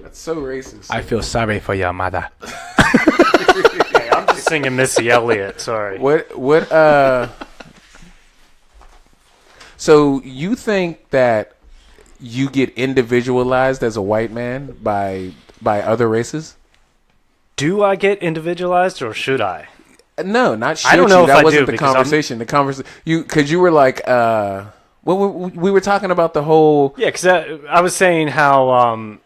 That's so racist. I feel sorry for your mother. Hey, I'm just singing Missy Elliott. Sorry. So you think that you get individualized as a white man by other races? Do I get individualized or should I? No, not should I don't know you. if That I wasn't do, the because conversation. Because you were like, we were talking about the whole. Yeah, because I was saying how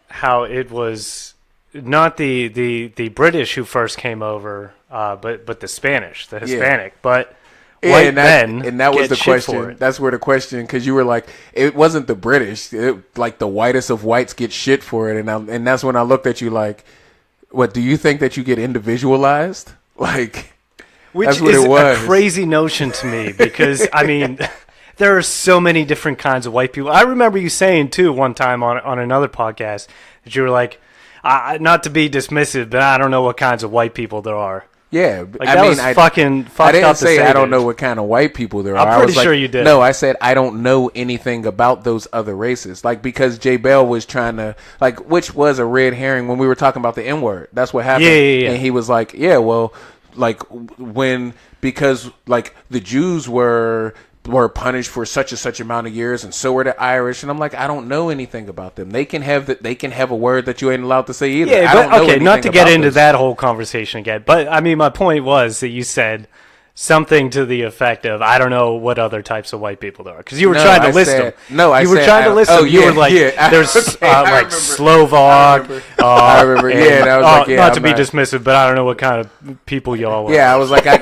it was not the British who first came over, but the Spanish, the Hispanic, but white men and that was get the shit question. for it. That's where the question, because you were like, it wasn't the British, like the whitest of whites get shit for it, and that's when I looked at you like, what do you think that you get individualized? Like, Which that's what is it was. a crazy notion to me because, I mean, there are so many different kinds of white people. I remember you saying, too, one time on another podcast that you were like, not to be dismissive, but I don't know what kinds of white people there are. Yeah, Like, that was fucking fucked up. I didn't to say I don't dude. know what kind of white people there are. I'm pretty sure you did. No, I said I don't know anything about those other races. Like, because Jay Bell was trying to, like, which was a red herring when we were talking about the N-word. That's what happened. Yeah. And he was like, yeah, well, like, because, like, the Jews were punished for such and such amount of years, and so were the Irish. And I'm like, I don't know anything about them. They can have a word that you ain't allowed to say either. Yeah, I don't know okay, not to anything get about into this. that whole conversation again, but I mean, my point was that you said something to the effect of, I don't know what other types of white people there are, because you were trying to list them. You were trying to list them. You were like, there's like Slovak. I remember. And I was like, yeah, not to be dismissive, but I don't know what kind of people y'all are. Yeah, I was like, I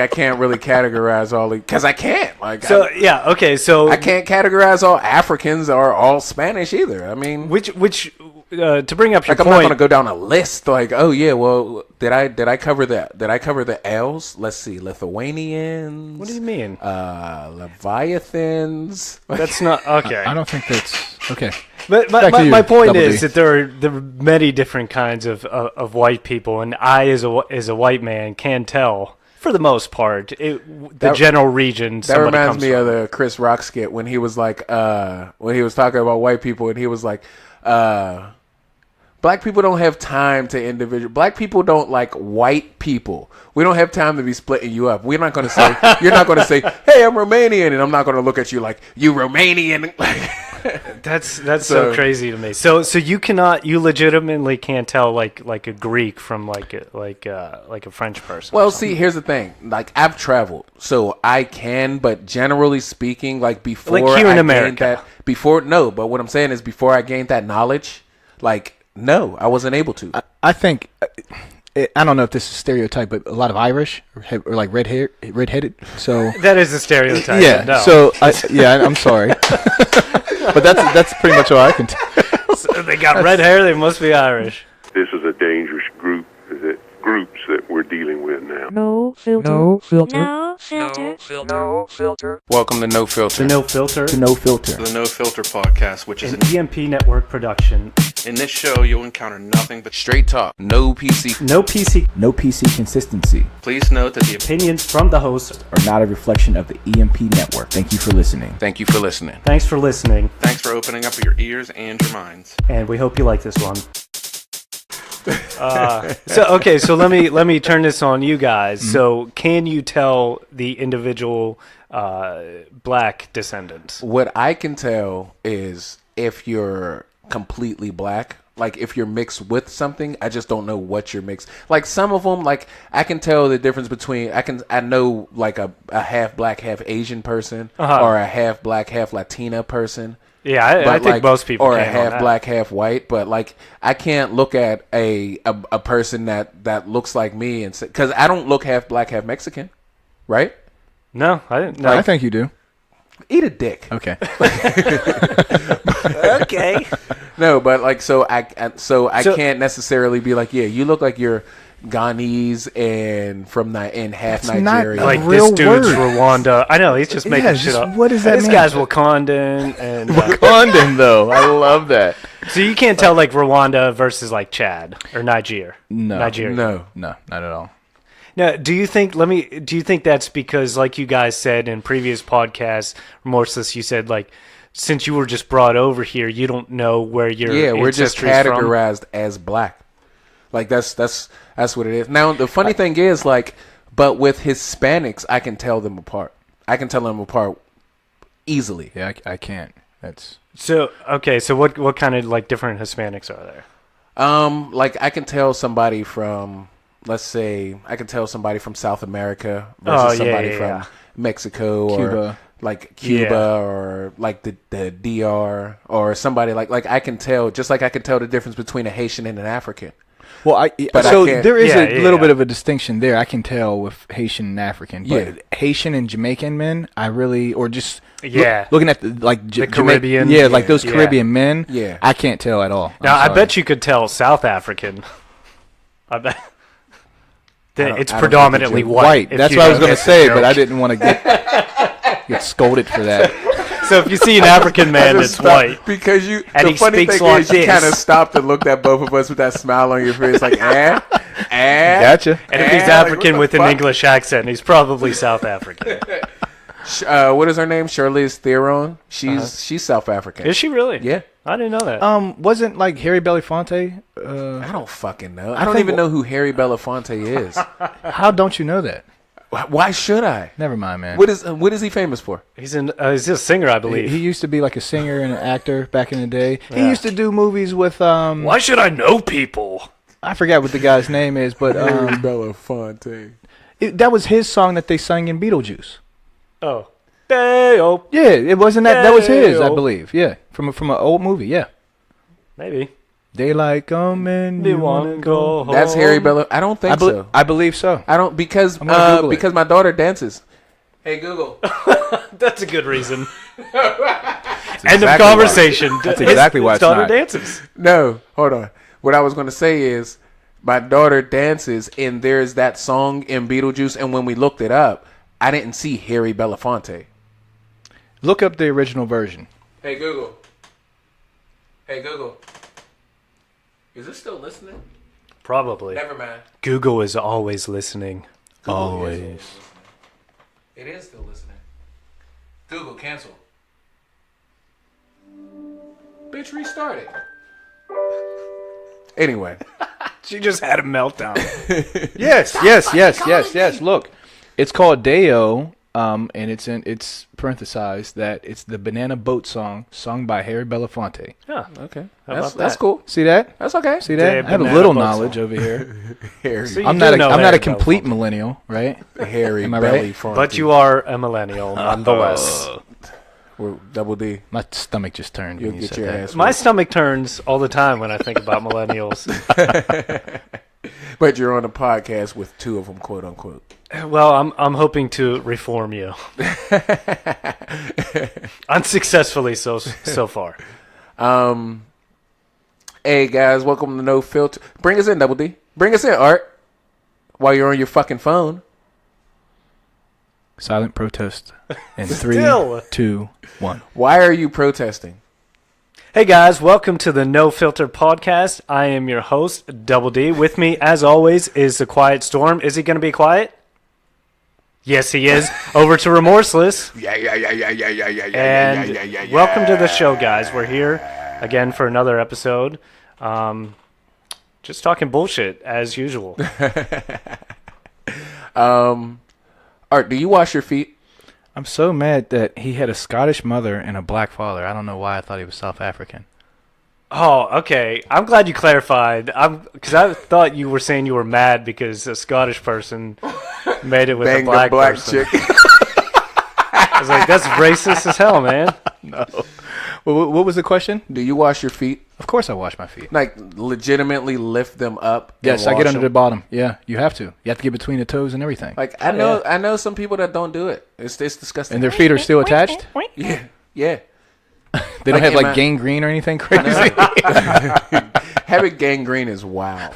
can't really categorize all because I can't. Like, so I can't categorize all Africans or all Spanish either. I mean, which to bring up your like, I'm point, not going to go down a list. Like, oh yeah, well, did I cover that? Did I cover the L's? Let's see, Lithuanians. What do you mean? Leviathans. That's not okay. I don't think that's okay. But my point is that there are many different kinds of white people, and I, as a white man, can tell for the most part the general region. That reminds me of the Chris Rock skit when he was like, when he was talking about white people, and he was like, black people don't have time to individual. Black people don't like white people. We don't have time to be splitting you up. We're not going to say, you're not going to say, hey, I'm Romanian, and I'm not going to look at you like, you Romanian. That's so crazy to me. So you legitimately can't tell like a Greek from like a French person. Well, see, here's the thing. Like, I've traveled, so I can, but generally speaking, like, before like here in America. But what I'm saying is, before I gained that knowledge, like, no, I wasn't able to. I think, I don't know if this is a stereotype, but a lot of Irish are like redheaded. So that is a stereotype. Yeah. No. So I'm sorry, but that's pretty much all I can tell. So they got red hair. They must be Irish. This is a dangerous groups that we're dealing with now. No filter. No filter. No filter. No filter. Welcome to No Filter. The No Filter. The No Filter. The No Filter podcast, which is An EMP Network production. in this show you'll encounter nothing but Straight talk. No PC. No PC. No PC consistency Please note that the Opinions from the host. are not a reflection of the EMP network. Thank you for listening. Thank you for listening. Thanks for listening, Thanks for opening up your ears and your minds. and we hope you like this one. So let me turn this on you guys. Mm-hmm. So can you tell the individual black descendants? What I can tell is if you're completely black, like if you're mixed with something, I just don't know what you're mixed. Like some of them, like I can tell the difference between, I know like a half black, half Asian person, or a half black, half Latina person. Yeah, I think most people or can a on half that. black, half white. But like, I can't look at a person that looks like me and say, because I don't look half black, half Mexican, right? No, I didn't. No. I think you do. Eat a dick. Okay. Okay. No, but like, so I can't necessarily be like, yeah, you look like you're Ghanese and from half That's not Nigeria. Like real this dude's word. Rwanda. I know he's just making shit up. What does that This mean? guy's Wakandan, and Wakandan, though. I love that. so you can't tell like Rwanda versus like Chad or Nigeria. No. Nigeria. No. No, not at all. Now, do you think that's because, like you guys said in previous podcasts, Remorseless, you said like since you were just brought over here, you don't know where your we're just ancestry is from? categorized as black. Like that's what it is. Now the funny thing is, like, but with Hispanics, I can tell them apart. I can tell them apart easily. Yeah, I can't. That's So okay, so what kind of like different Hispanics are there? Like I can tell somebody from, let's say, I can tell somebody from South America versus somebody from Mexico Cuba. or like Cuba or like the DR or somebody like I can tell, just like I can tell the difference between a Haitian and an African. well, But so I can't- there is Yeah, a yeah, little yeah. bit of a distinction there. I can tell with Haitian and African, but Yeah. Haitian and Jamaican men, I really, or just Yeah. looking at the Caribbean, yeah, like those yeah. Caribbean men, Yeah. I can't tell at all. Now, I'm I sorry. bet you could tell South African. I bet. I don't It's think predominantly you- white. if That's you what I was don't going to get the say, joke. but I didn't want to get scolded for that. So if you see an African man I that's just stopped white, because you. and The he funny speaks thing like is, you this. kind of stopped and looked at both of us with that smile on your face, like, Gotcha. and if he's like, African what with the an fuck? English accent, he's probably South African. What is her name? Charlize Theron. She's South African. Is she really? Yeah. I didn't know that. Wasn't like Harry Belafonte? I don't fucking know. I don't think- even know who Harry Belafonte is. How don't you know that? Why should I? Never mind, man. What is he famous for? He's a singer, I believe. He used to be like a singer and an actor back in the day. He used to do movies with Why should I know people? I forgot what the guy's name is, but Belafonte. that was his song that they sang in Beetlejuice. Oh. Deo. Yeah, it wasn't that. That was his, I Dale. believe. Yeah, from an old movie. Yeah, Maybe. Daylight coming. You want to go home? That's Harry Bella. I don't think so. I believe so. I don't because I'm gonna Google it. because my daughter dances. Hey Google. That's a good reason. That's End of exactly conversation. That's exactly why His it's daughter not. dances. No, hold on. What I was going to say is my daughter dances, and there's that song in Beetlejuice. And when we looked it up, I didn't see Harry Belafonte. Look up the original version. Hey Google. Hey Google. Is it still listening? Probably. Never mind. Google is always listening. Google Always. is still listening. It is still listening. Google, cancel. Bitch, restart it. Anyway. She just had a meltdown. Yes. Look, it's called Deo, and it's parenthesized that it's the Banana Boat song sung by Harry Belafonte. Yeah. Okay. How That's about that? cool. See that? That's okay. See that? The I have a Banana little Boat knowledge song. over here. Harry, So you I'm do not know a Harry complete Belafonte. millennial, right? Harry Am I right? Belafonte. But you are a millennial, nonetheless. We're double D. My stomach just turned You'll when you get said your that. ass. My stomach turns all the time when I think about millennials. But you're on a podcast with two of them, quote unquote. Well, I'm hoping to reform you. Unsuccessfully so far. Hey guys, welcome to No Filter. Bring us in, Double D. Bring us in, Art. While you're on your fucking phone. Silent protest. In 3, Still. 2, 1. Why are you protesting? Hey guys, welcome to the No Filter Podcast. I am your host, Double D. With me, as always, is the Quiet Storm. Is he going to be quiet? Yes, he is. Over to Remorseless. Yeah. And welcome to the show, guys. We're here again for another episode. Just talking bullshit, as usual. Art, do you wash your feet? I'm so mad that he had a Scottish mother and a black father. I don't know why I thought he was South African. Oh, okay. I'm glad you clarified. Because I thought you were saying you were mad because a Scottish person made it with Bang a black, the black person. chick. I was like, that's racist as hell, man. What was the question? Do you wash your feet? Of course I wash my feet. Like, legitimately lift them up? and Yes, I wash get under the them? bottom. Yeah, you have to. You have to get between the toes and everything. Like, I know some people that don't do it. It's disgusting. And their feet are still attached? Yeah. They don't Like, have am like I- gangrene or anything crazy? Having gangrene is wild.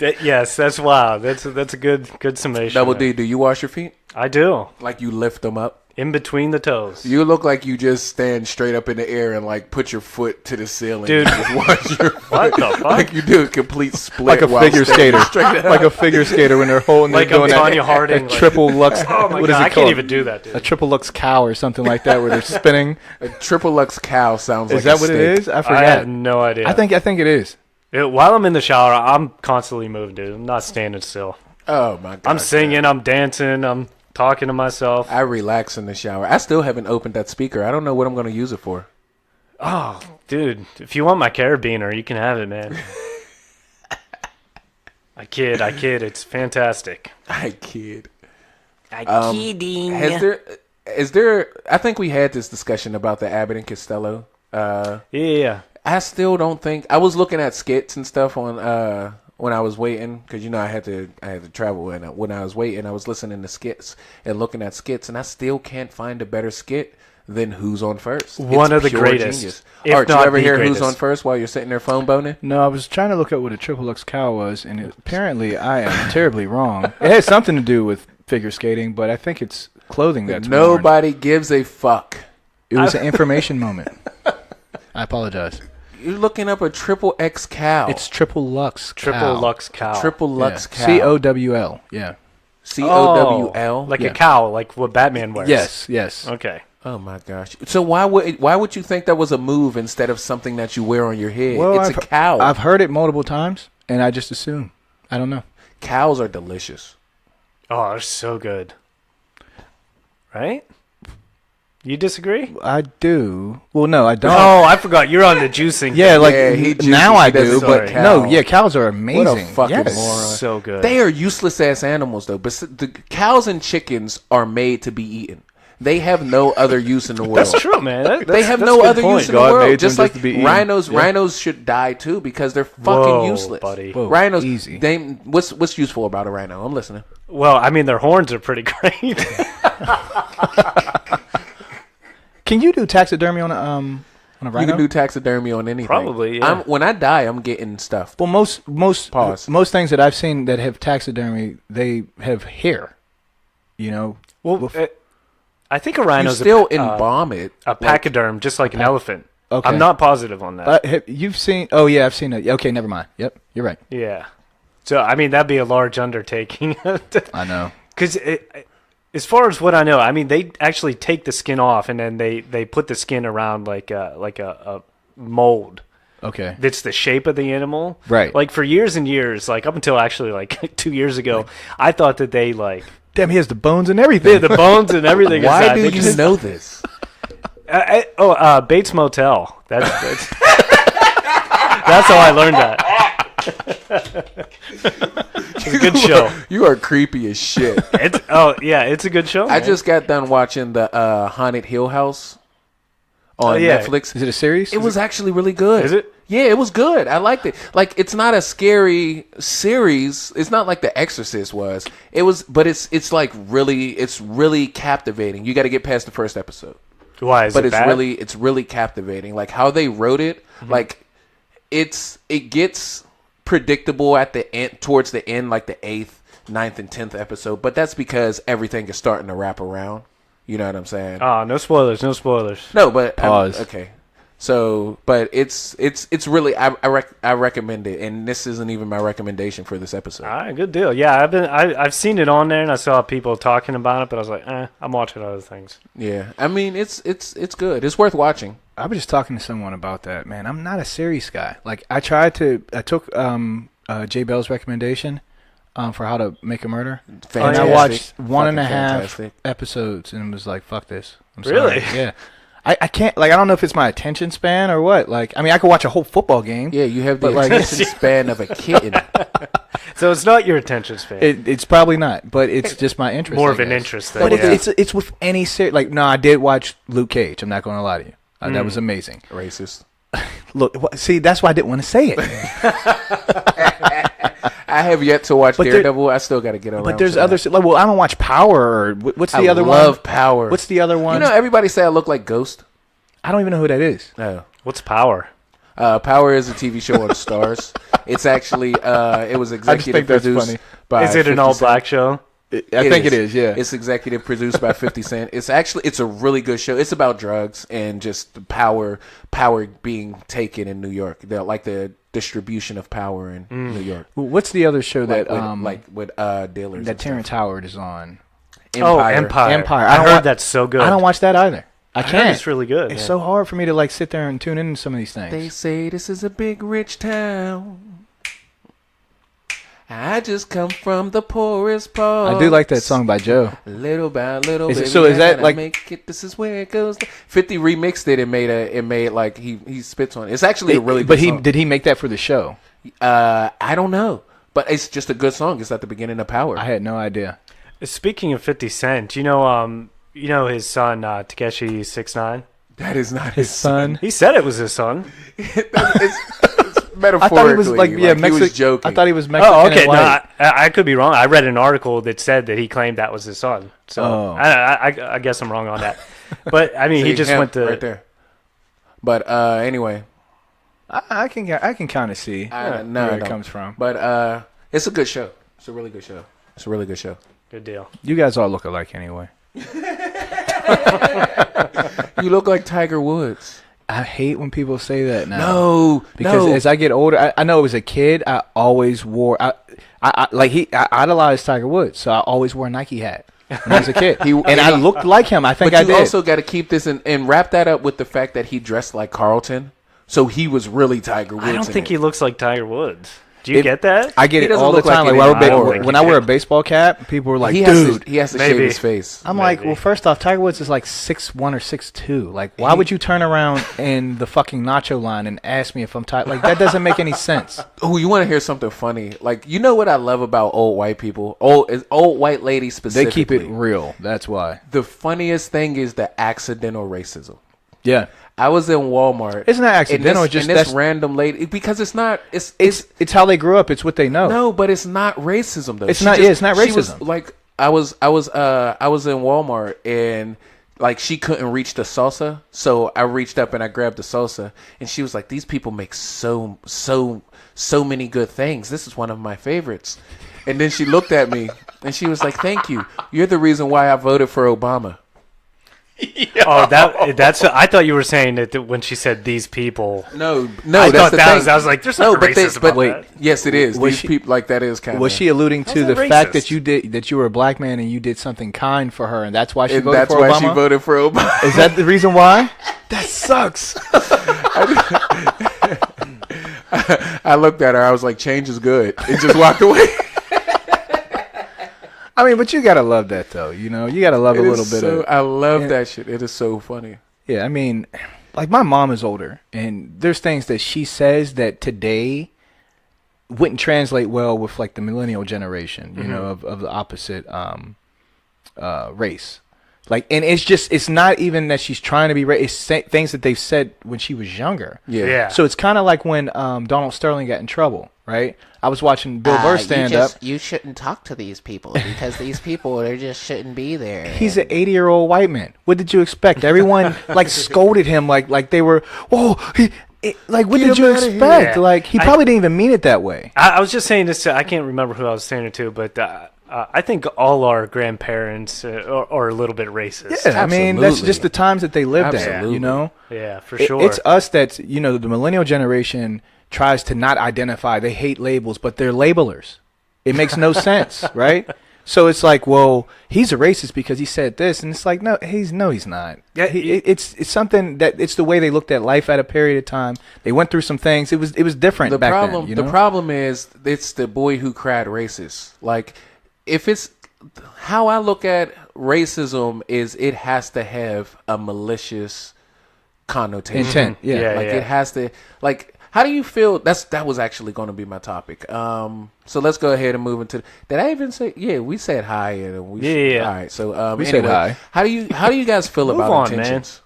Yes, that's wow. That's a good summation. Double there. D, do you wash your feet? I do. Like you lift them up? In between the toes. You look like you just stand straight up in the air and like put your foot to the ceiling. Dude. And just wash your foot. What the fuck? Like you do a complete split. Like a while figure standing skater. straight up. Like a figure skater when they're holding, Like they're doing I'm Tanya that, Harding. that like- triple Lux. Oh my what god, is it I can't called? even do that, dude. A triple Lux cow or something like that, where they're spinning. A triple Lux cow sounds like Is that a what it steak. is? I I forgot. have no idea. I think it is. While I'm in the shower, I'm constantly moving, dude. I'm not standing still. Oh my god. I'm singing, I'm dancing, I'm talking to myself. I relax in the shower. I still haven't opened that speaker. I don't know what I'm going to use it for. Oh, dude, if you want my carabiner, you can have it, man. I kid. It's fantastic. I kid. I'm kidding. Is there? I think we had this discussion about the Abbott and Costello. Yeah. I still don't think I was looking at skits and stuff on when I was waiting because I had to travel and when I was waiting I was listening to skits and looking at skits and I still can't find a better skit than Who's on First. One of the pure greatest, genius. if Art, you not ever the hear Who's greatest. on First while you're sitting there phone boning? No, I was trying to look up what a triple Lux cow was, and apparently I am terribly wrong. It has something to do with figure skating, but I think it's clothing that's worn. Nobody gives a fuck. It was an information moment. I apologize. You're looking up a triple X cow. It's triple Lux Triple cow. Lux cow. triple Lux cow. COWL. Yeah. COWL. Like Yeah. a cow, like what Batman wears. Yes. Okay. Oh my gosh! So why would you think that was a move instead of something that you wear on your head? It's a cow. I've heard it multiple times, and I just assume. I don't know. Cows are delicious. Oh, they're so good. Right? You disagree? I do. Well, no, I don't. Oh, I forgot. You're on the juicing. Yeah, like Yeah, he juices. now I He doesn't do, but like no, cow. yeah, cows are amazing. What a fucking yes. moron. So good. They are useless ass animals though. But the cows and chickens are made to be eaten. They have no other use in the world. That's true, man. They have that's no a good other point. use in the God world. made them Just just like to be eaten. rhinos, Yeah. rhinos should die too because they're fucking Whoa, useless. buddy. Whoa, Rhinos, easy. what's useful about a rhino? I'm listening. Well, I mean, their horns are pretty great. Can you do taxidermy on a rhino? You can do taxidermy on anything. Probably, yeah. When I die, I'm getting stuffed. Well, most Pause. most things that I've seen that have taxidermy, they have hair. You know. well, I think a You rhino's still a, embalm it. a pachyderm, just like an elephant. Okay. I'm not positive on that. You've seen? Oh yeah, I've seen it. Okay, never mind. Yep, you're right. Yeah. So, I mean, that'd be a large undertaking. I know. Because as far as what I know, I mean, they actually take the skin off and then they put the skin around like a mold Okay. that's the shape of the animal. Right. Like for years and years, like up until actually like 2 years ago, I thought that they like Damn, he has the bones and everything. the bones and everything. Why inside. do They you just- know this? Bates Motel. That's that's how I learned that. It's a good show. You are creepy as shit. It's a good show. I man. just got done watching the Haunted Hill House on yeah. Netflix. Is it a series? It was actually really good. Is it? Yeah, it was good. I liked it. Like, it's not a scary series. It's not like The Exorcist was. It was, but it's like really captivating. You got to get past the first episode. Why is But it bad? it's really captivating. Like how they wrote it, like it gets predictable at the end, towards the end, like the 8th, 9th, and 10th episode. But that's because everything is starting to wrap around. You know what I'm saying? Oh, no spoilers. No spoilers. No, but Pause. okay. So, but it's really I recommend it, and this isn't even my recommendation for this episode. All right, good deal. Yeah, I've seen it on there, and I saw people talking about it, but I was like, I'm watching other things. Yeah, I mean it's good. It's worth watching. I was just talking to someone about that, man. I'm not a series guy. Like I took Jay Bell's recommendation for How to Make a Murder. Fantastic. And I watched one and Fucking a half fantastic. episodes and was like, fuck this. I'm Really? sorry. Yeah. I can't, like, I don't know if it's my attention span or what. Like, I mean, I could watch a whole football game. Yeah, you have the But, like- attention span of a kitten. So it's not your attention span. It's probably not, but it's just my interest. More I of an guess. interest thing. But yeah. it's with any series. Like, no, I did watch Luke Cage. I'm not going to lie to you. That was amazing. Racist. Look, see, that's why I didn't want to say it. I have yet to watch But there- Daredevil. I still got to get around. But there's to other, that. like, well, I don't watch Power or what's the other one? I love Power. What's the other one? You know, everybody say I look like Ghost. I don't even know who that is. No. What's power? Power is a TV show on Stars. It's actually it was executive think that's produced funny. by Is it 50 an all Cent. black show? I think it is. Yeah. It's executive produced by 50 Cent. It's a really good show. It's about drugs and just the power being taken in New York. The distribution of power in New York. What's the other show that with dealers that and Terrence Howard is on? stuff. Oh, Empire. Empire. I don't heard wa- that's so good. I don't watch that either. I I heard can't. it's really good. It's yeah. so hard for me to like sit there and tune into some of these things. They say this is a big rich town. I just come from the poorest part. I do like that song by Joe. Little by little. Is it- baby, so is I that gotta like- make it? This is where it goes. 50 remixed it and made like he spits on it. It's actually a really good But song. did he make that for the show? I don't know, but it's just a good song. It's at the beginning of Power. I had no idea. Speaking of 50 Cent, you know his son Takeshi 6ix9ine. That is not His son. He said it was his son. it's I metaphorically. thought he was like he was Mexican. joking. I thought he was Mexican. Oh, okay. and No, white. I could be wrong. I read an article that said that he claimed that was his son. So Oh. I guess I'm wrong on that. But I mean, he See, just him went to. right there. But anyway, I can kind of see no, I where it don't. comes from. But it's a good show. It's a really good show. It's a really good show. Good deal. You guys all look alike anyway. You look like Tiger Woods. I hate when people say that now. No, Because no. as I get older, I know as a kid, I always wore. I idolized Tiger Woods, so I always wore a Nike hat when I was a kid, I looked like him. I think but I you did. also got to keep this and wrap that up with the fact that he dressed like Carlton, so he was really Tiger Woods. I don't in think it. he looks like Tiger Woods. Do you get that? I get He it doesn't all the look like time. it Like, anymore. when I wear a baseball cap, people were like, he "Dude." has to maybe. shave his face. I'm like, Maybe. well, first off, Tiger Woods is like 6'1" or 6'2". Like, why would you turn around in the fucking nacho line and ask me if I'm tired? Like, that doesn't make any sense. Oh, you want to hear something funny? Like, you know what I love about old white people? Old white ladies They specifically. keep it real. That's why. The funniest thing is the accidental racism. Yeah. I was in Walmart. It's not accidental, And just this that's- random lady, because it's not. It's how they grew up. It's what they know. No, but it's not racism though. It's She not- just- yeah, it's not she was racism. like I was in Walmart and like she couldn't reach the salsa, so I reached up and I grabbed the salsa, and she was like, "These people make so many good things. This is one of my favorites." And then she looked at me and she was like, "Thank you. You're the reason why I voted for Obama." Oh, that's. I thought you were saying that when she said these people. No, I that's thought the that thing. was. I was like, there's No, nothing but they- racist but about wait, that. yes, it is. Was These she- people, like, that is kind of. Was she alluding to How's the that fact racist? that you were a black man and you did something kind for her, and that's why she voted That's for why Obama? she voted for Obama. Is that the reason why? That sucks. I looked at her. I was like, "Change is good," and just walked away. I mean, but you gotta love that though. You know, you gotta love a little bit of. I love Yeah. that shit. It is so funny. Yeah, I mean, like my mom is older, and there's things that she says that today wouldn't translate well with like the millennial generation. You know, of the opposite race. Like, and it's not even that she's trying to be it's things that they've said when she was younger. Yeah. So it's kind of like when Donald Sterling got in trouble, right? I was watching Bill Burr stand up. You shouldn't talk to these people because these people they just shouldn't be there. He's an 80-year-old white man. What did you expect? Everyone like scolded him like they were. Like what did you expect? Yeah. Like he probably didn't even mean it that way. I was just saying this. I can't remember who I was saying it to, but I think all our grandparents are a little bit racist. Yeah, I mean that's Absolutely. just the times that they lived at. Absolutely. You know. Yeah, for It- sure. It's us that's the millennial generation tries to not identify. They hate labels, but they're labelers. It makes no sense, right? So it's like, well, he's a racist because he said this, and it's like, no, he's not. Yeah, It's something that it's the way they looked at life at a period of time. They went through some things. It was different The back problem, then. You know? the problem is, it's the boy who cried racist. Like, if it's how I look at racism is, it has to have a malicious connotation. Intent, yeah. Like it has to. Like, how do you feel? That was actually going to be my topic. So let's go ahead and move into. Did I even say? Yeah, we said hi and we. Yeah. All right. So We anyway, said hi. How do you guys feel Move about on, intentions?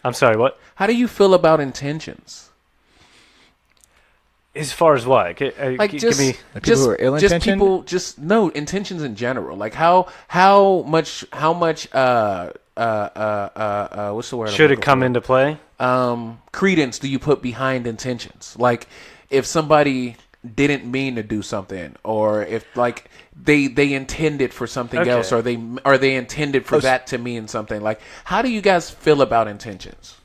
I'm sorry, what? How do you feel about intentions? As far as what? Like give just me. Like people who are ill-intentioned? just no intentions in general. Like how much what's the word? I'm Should it looking come for? into play? Credence do you put behind intentions? Like, if somebody didn't mean to do something, or if like they intended for something Okay. else, or they intended for that to mean something. Like, how do you guys feel about intentions?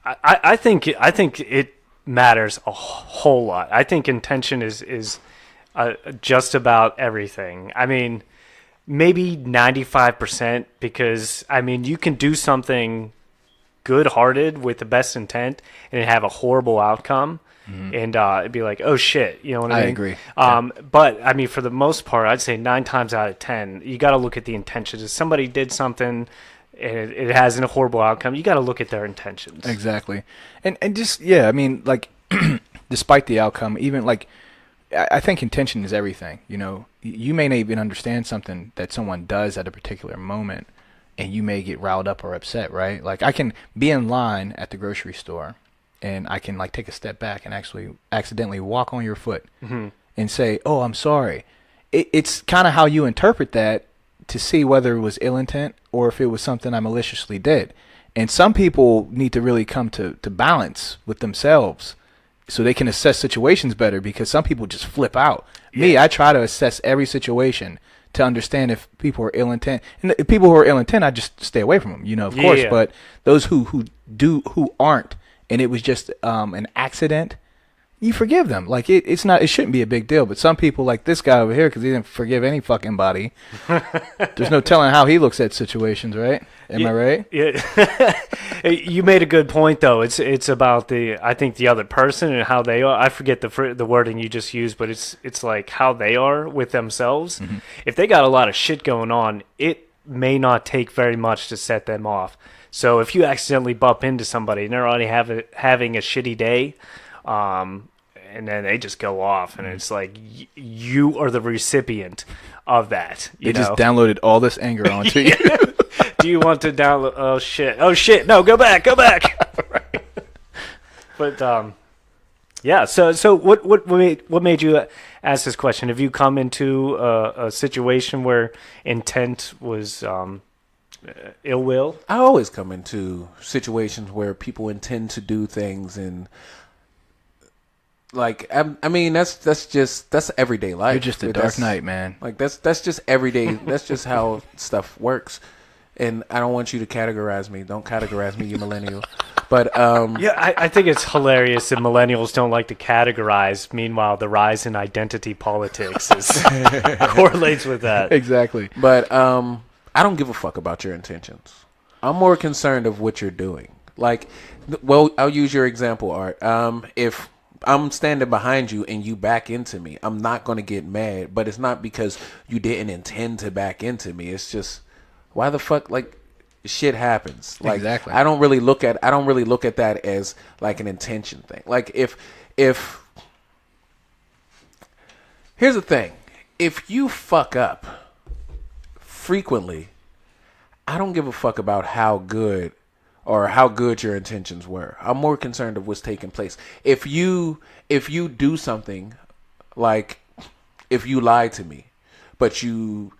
I think it matters a whole lot. I think intention is just about everything. I mean, maybe 95%, because I mean you can do something good-hearted with the best intent and have a horrible outcome, and it'd be like, oh shit, you know what I mean? I agree. But I mean, for the most part, I'd say 9 times out of 10, you got to look at the intentions. If somebody did something and it has a horrible outcome, you got to look at their intentions. Exactly. And just, yeah, I mean, like, despite the outcome, even, like, I think intention is everything, you know. You may not even understand something that someone does at a particular moment, and you may get riled up or upset, right? Like, I can be in line at the grocery store, and I can, like, take a step back and actually accidentally walk on your foot and say, oh, I'm sorry. It's kind of how you interpret that to see whether it was ill intent or if it was something I maliciously did. And some people need to really come to balance with themselves so they can assess situations better, because some people just flip out. Yeah. Me, I try to assess every situation to understand if people are ill intent. And if people who are ill intent, I just stay away from them, you know, of course. But those who aren't, and it was just an accident, you forgive them. Like, it shouldn't be a big deal. But some people, like this guy over here, because he didn't forgive any fucking body. There's no telling how he looks at situations, right? Am I right? Yeah. You made a good point, though. It's about I think the other person and how they are. I forget the wording you just used, but it's like how they are with themselves. Mm-hmm. If they got a lot of shit going on, it may not take very much to set them off. So if you accidentally bump into somebody and they're already having a shitty day, and then they just go off, and it's like you are the recipient of that. They just downloaded all this anger onto you. Do you want to download? Oh shit! No, go back. Right. But yeah. So what made you ask this question? Have you come into a situation where intent was ill will? I always come into situations where people intend to do things, and like, I mean, that's everyday life. You're just a Dark Knight, man. Like, that's just everyday. That's just how stuff works. And I don't want you to categorize me. Don't categorize me, you millennial. But yeah, I think it's hilarious that millennials don't like to categorize. Meanwhile, the rise in identity politics correlates with that. Exactly. But I don't give a fuck about your intentions. I'm more concerned of what you're doing. Like, well, I'll use your example, Art. If I'm standing behind you and you back into me, I'm not going to get mad. But it's not because you didn't intend to back into me. It's just, why the fuck, like, shit happens. Like, exactly. I don't really look at that as like an intention thing. Like, if here's the thing, if you fuck up frequently, I don't give a fuck about how good your intentions were. I'm more concerned of what's taking place. If you do something, like if you lied to me, but you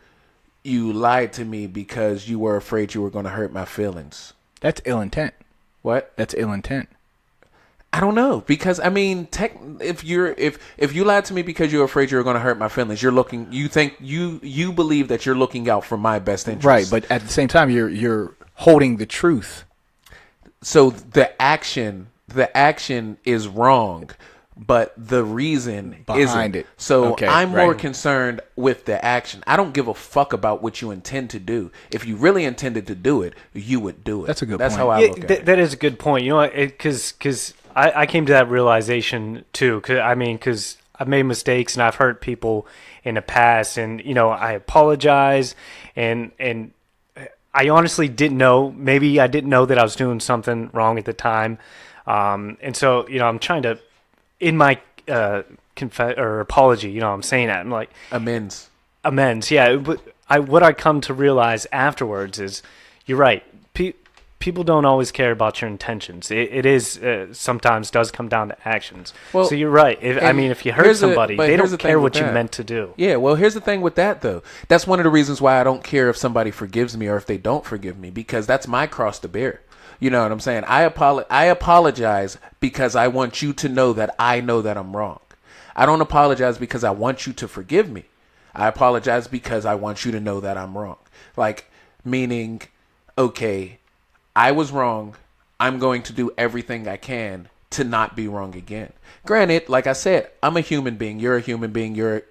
lied to me because you were afraid you were going to hurt my feelings. That's ill intent. What? That's ill intent. I don't know, because I mean, if you lied to me because you're afraid you're going to hurt my feelings, you believe that you're looking out for my best interest, right? But at the same time, you're holding the truth. So the action is wrong, but the reason behind isn't. it. So okay, I'm more concerned with the action. I don't give a fuck about what you intend to do. If you really intended to do it, you would do it. That's a good point. That's how I look at it. That is a good point. You know, because I came to that realization too. Because I've made mistakes and I've hurt people in the past, and you know, I apologize, and I honestly didn't know. Maybe I didn't know that I was doing something wrong at the time, and so you know, I'm trying to, in my apology, you know, I'm saying that I'm like amends. Yeah, but what I come to realize afterwards is, you're right. people don't always care about your intentions. It is sometimes does come down to actions. Well, so you're right. If you hurt somebody, they here's don't the care thing what with you that. meant to do. Yeah, well, here's the thing with that, though. That's one of the reasons why I don't care if somebody forgives me or if they don't forgive me, because that's my cross to bear. You know what I'm saying? I apologize because I want you to know that I know that I'm wrong. I don't apologize because I want you to forgive me. I apologize because I want you to know that I'm wrong. Like, meaning, okay, I was wrong. I'm going to do everything I can to not be wrong again. Granted, like I said, I'm a human being. You're a human being. You're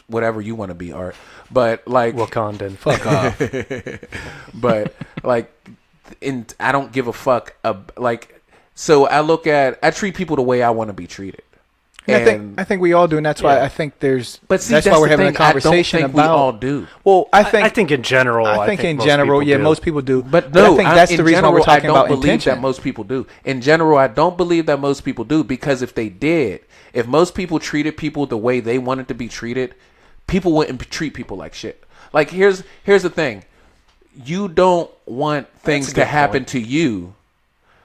whatever you want to be, Art. But like Wakandan. Fuck off. but like, I don't give a fuck. So I treat people the way I want to be treated. And I think we all do, and that's why I think there's. But see, that's why we're having a conversation I don't think about. we all do. Well, I think in general. I think in most general, people yeah, do. most people do. But no, I think that's the reason why we're talking about I don't believe intention. that most people do. In general, I don't believe that most people do, because if they did, if most people treated people the way they wanted to be treated, people wouldn't treat people like shit. Like, here's the thing. You don't want things to happen to you,